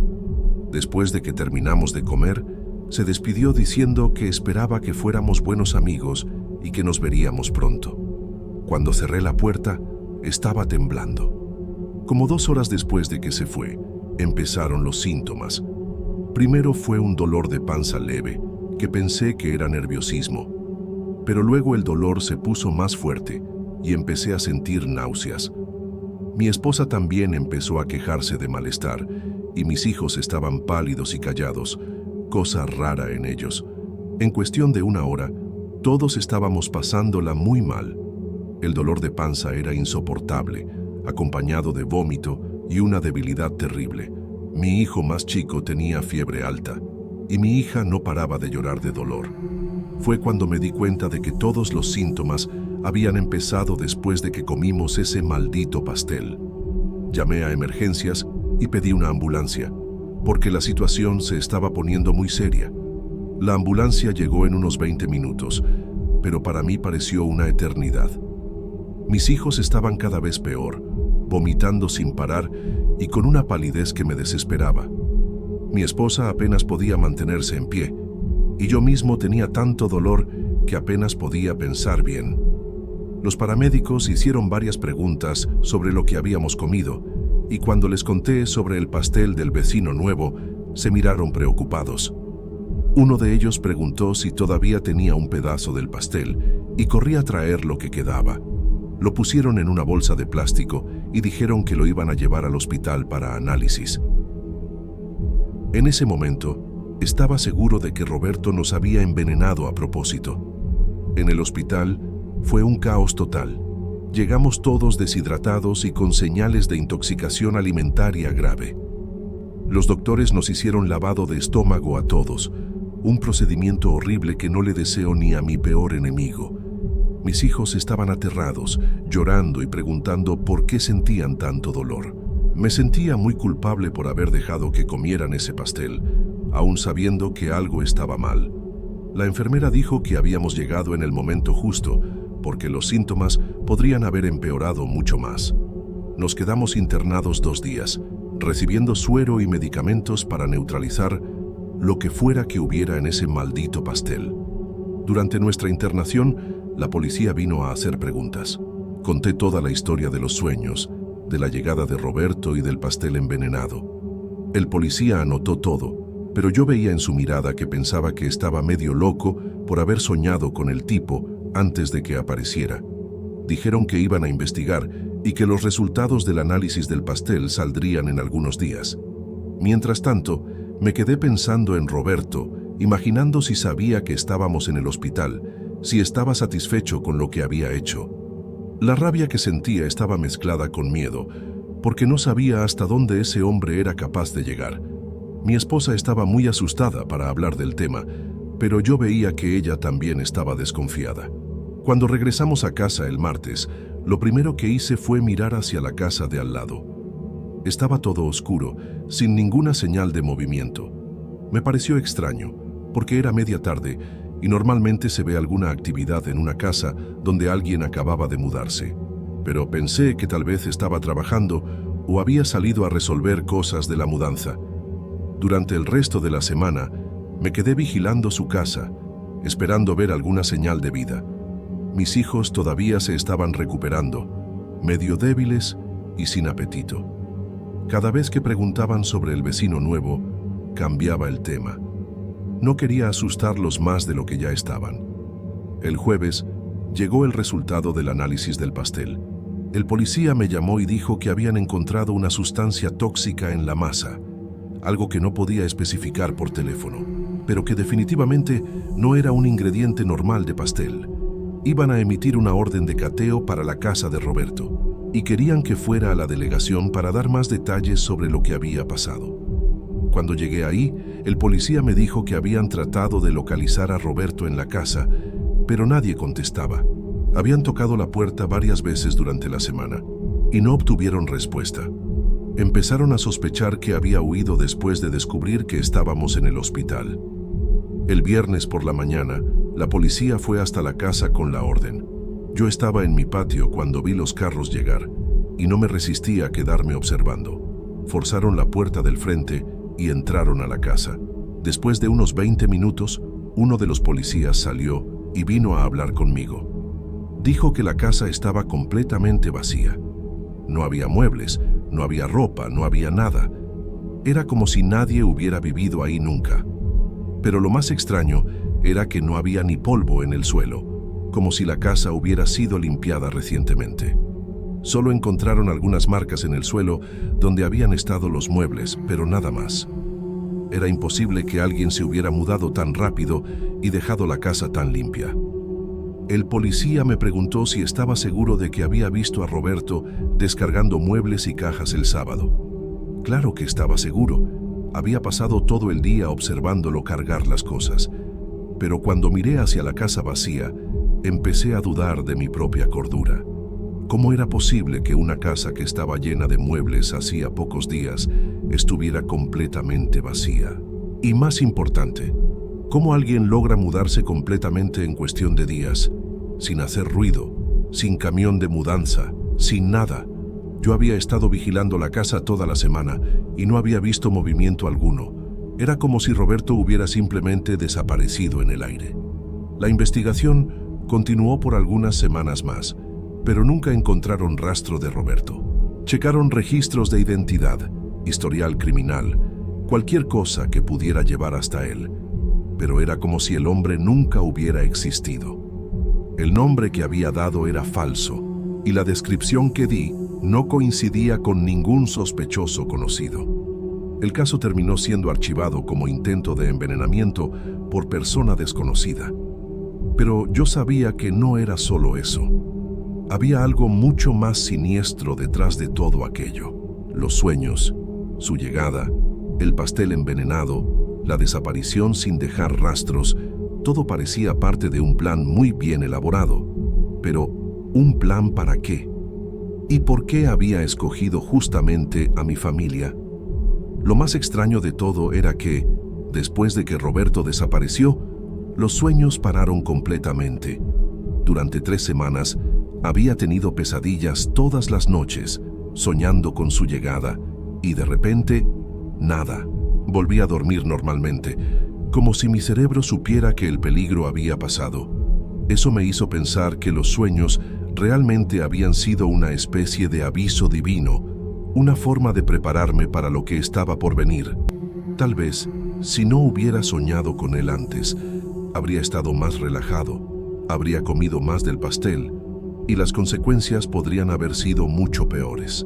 Después de que terminamos de comer, se despidió diciendo que esperaba que fuéramos buenos amigos y que nos veríamos pronto. Cuando cerré la puerta, estaba temblando. Como 2 horas después de que se fue, empezaron los síntomas. Primero fue un dolor de panza leve, que pensé que era nerviosismo. Pero luego el dolor se puso más fuerte y empecé a sentir náuseas. Mi esposa también empezó a quejarse de malestar y mis hijos estaban pálidos y callados, cosa rara en ellos. En cuestión de 1 hora, todos estábamos pasándola muy mal. El dolor de panza era insoportable, acompañado de vómito y una debilidad terrible. Mi hijo más chico tenía fiebre alta y mi hija no paraba de llorar de dolor. Fue cuando me di cuenta de que todos los síntomas habían empezado después de que comimos ese maldito pastel. Llamé a emergencias y pedí una ambulancia, porque la situación se estaba poniendo muy seria. La ambulancia llegó en unos 20 minutos, pero para mí pareció una eternidad. Mis hijos estaban cada vez peor, vomitando sin parar y con una palidez que me desesperaba. Mi esposa apenas podía mantenerse en pie, y yo mismo tenía tanto dolor que apenas podía pensar bien. Los paramédicos hicieron varias preguntas sobre lo que habíamos comido, y cuando les conté sobre el pastel del vecino nuevo, se miraron preocupados. Uno de ellos preguntó si todavía tenía un pedazo del pastel, y corrí a traer lo que quedaba. Lo pusieron en una bolsa de plástico y dijeron que lo iban a llevar al hospital para análisis. En ese momento, estaba seguro de que Roberto nos había envenenado a propósito. En el hospital fue un caos total. Llegamos todos deshidratados y con señales de intoxicación alimentaria grave. Los doctores nos hicieron lavado de estómago a todos, un procedimiento horrible que no le deseo ni a mi peor enemigo. Mis hijos estaban aterrados, llorando y preguntando por qué sentían tanto dolor. Me sentía muy culpable por haber dejado que comieran ese pastel, aún sabiendo que algo estaba mal. La enfermera dijo que habíamos llegado en el momento justo, porque los síntomas podrían haber empeorado mucho más. Nos quedamos internados 2 días, recibiendo suero y medicamentos para neutralizar lo que fuera que hubiera en ese maldito pastel. Durante nuestra internación, la policía vino a hacer preguntas. Conté toda la historia de los sueños, de la llegada de Roberto y del pastel envenenado. El policía anotó todo, pero yo veía en su mirada que pensaba que estaba medio loco por haber soñado con el tipo antes de que apareciera. Dijeron que iban a investigar y que los resultados del análisis del pastel saldrían en algunos días. Mientras tanto, me quedé pensando en Roberto, imaginando si sabía que estábamos en el hospital, si estaba satisfecho con lo que había hecho. La rabia que sentía estaba mezclada con miedo, porque no sabía hasta dónde ese hombre era capaz de llegar. Mi esposa estaba muy asustada para hablar del tema, pero yo veía que ella también estaba desconfiada. Cuando regresamos a casa el martes, lo primero que hice fue mirar hacia la casa de al lado. Estaba todo oscuro, sin ninguna señal de movimiento. Me pareció extraño, porque era media tarde y normalmente se ve alguna actividad en una casa donde alguien acababa de mudarse. Pero pensé que tal vez estaba trabajando o había salido a resolver cosas de la mudanza. Durante el resto de la semana, me quedé vigilando su casa, esperando ver alguna señal de vida. Mis hijos todavía se estaban recuperando, medio débiles y sin apetito. Cada vez que preguntaban sobre el vecino nuevo, cambiaba el tema. No quería asustarlos más de lo que ya estaban. El jueves llegó el resultado del análisis del pastel. El policía me llamó y dijo que habían encontrado una sustancia tóxica en la masa, algo que no podía especificar por teléfono, pero que definitivamente no era un ingrediente normal de pastel. Iban a emitir una orden de cateo para la casa de Roberto y querían que fuera a la delegación para dar más detalles sobre lo que había pasado. Cuando llegué ahí, el policía me dijo que habían tratado de localizar a Roberto en la casa, pero nadie contestaba. Habían tocado la puerta varias veces durante la semana y no obtuvieron respuesta. Empezaron a sospechar que había huido después de descubrir que estábamos en el hospital. El viernes por la mañana, la policía fue hasta la casa con la orden. Yo estaba en mi patio cuando vi los carros llegar y no me resistí a quedarme observando. Forzaron la puerta del frente y entraron a la casa. Después de unos 20 minutos, uno de los policías salió y vino a hablar conmigo. Dijo que la casa estaba completamente vacía. No había muebles, no había ropa, no había nada. Era como si nadie hubiera vivido ahí nunca. Pero lo más extraño era que no había ni polvo en el suelo, como si la casa hubiera sido limpiada recientemente. Solo encontraron algunas marcas en el suelo donde habían estado los muebles, pero nada más. Era imposible que alguien se hubiera mudado tan rápido y dejado la casa tan limpia. El policía me preguntó si estaba seguro de que había visto a Roberto descargando muebles y cajas el sábado. Claro que estaba seguro. Había pasado todo el día observándolo cargar las cosas. Pero cuando miré hacia la casa vacía, empecé a dudar de mi propia cordura. ¿Cómo era posible que una casa que estaba llena de muebles hacía pocos días estuviera completamente vacía? Y más importante, ¿cómo alguien logra mudarse completamente en cuestión de días, sin hacer ruido, sin camión de mudanza, sin nada? Yo había estado vigilando la casa toda la semana y no había visto movimiento alguno. Era como si Roberto hubiera simplemente desaparecido en el aire. La investigación continuó por algunas semanas más, pero nunca encontraron rastro de Roberto. Checaron registros de identidad, historial criminal, cualquier cosa que pudiera llevar hasta él, pero era como si el hombre nunca hubiera existido. El nombre que había dado era falso, y la descripción que di no coincidía con ningún sospechoso conocido. El caso terminó siendo archivado como intento de envenenamiento por persona desconocida. Pero yo sabía que no era solo eso. Había algo mucho más siniestro detrás de todo aquello. Los sueños, su llegada, el pastel envenenado, la desaparición sin dejar rastros, todo parecía parte de un plan muy bien elaborado. Pero, ¿un plan para qué? ¿Y por qué había escogido justamente a mi familia? Lo más extraño de todo era que, después de que Roberto desapareció, los sueños pararon completamente. Durante 3 semanas, había tenido pesadillas todas las noches, soñando con su llegada, y de repente, nada. Volví a dormir normalmente, como si mi cerebro supiera que el peligro había pasado. Eso me hizo pensar que los sueños realmente habían sido una especie de aviso divino, una forma de prepararme para lo que estaba por venir. Tal vez, si no hubiera soñado con él antes, habría estado más relajado, habría comido más del pastel, y las consecuencias podrían haber sido mucho peores.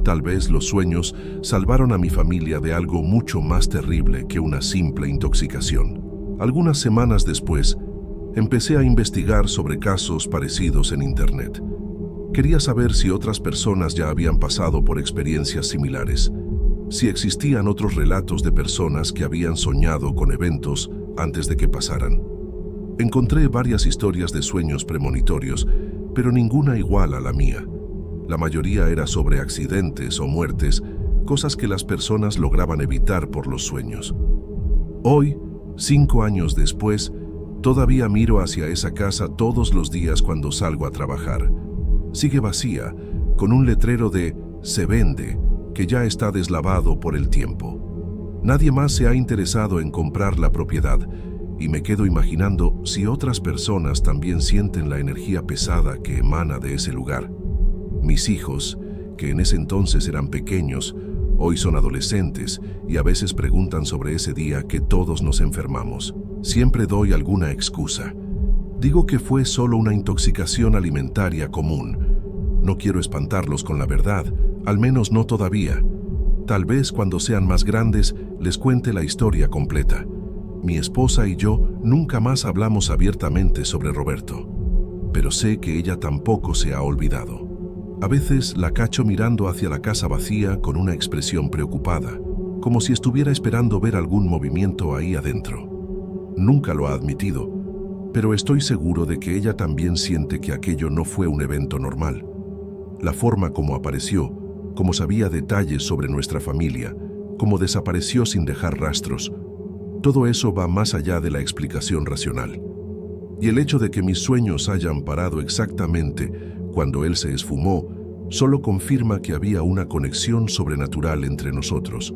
Tal vez los sueños salvaron a mi familia de algo mucho más terrible que una simple intoxicación. Algunas semanas después, empecé a investigar sobre casos parecidos en Internet. Quería saber si otras personas ya habían pasado por experiencias similares, si existían otros relatos de personas que habían soñado con eventos antes de que pasaran. Encontré varias historias de sueños premonitorios, pero ninguna igual a la mía. La mayoría era sobre accidentes o muertes, cosas que las personas lograban evitar por los sueños. Hoy, 5 años después, todavía miro hacia esa casa todos los días cuando salgo a trabajar. Sigue vacía, con un letrero de "se vende", que ya está deslavado por el tiempo. Nadie más se ha interesado en comprar la propiedad, y me quedo imaginando si otras personas también sienten la energía pesada que emana de ese lugar. Mis hijos, que en ese entonces eran pequeños, hoy son adolescentes y a veces preguntan sobre ese día que todos nos enfermamos. Siempre doy alguna excusa. Digo que fue solo una intoxicación alimentaria común. No quiero espantarlos con la verdad, al menos no todavía. Tal vez cuando sean más grandes les cuente la historia completa. Mi esposa y yo nunca más hablamos abiertamente sobre Roberto, pero sé que ella tampoco se ha olvidado. A veces la cacho mirando hacia la casa vacía con una expresión preocupada, como si estuviera esperando ver algún movimiento ahí adentro. Nunca lo ha admitido, pero estoy seguro de que ella también siente que aquello no fue un evento normal. La forma como apareció, como sabía detalles sobre nuestra familia, como desapareció sin dejar rastros, todo eso va más allá de la explicación racional. Y el hecho de que mis sueños hayan parado exactamente cuando él se esfumó, solo confirma que había una conexión sobrenatural entre nosotros.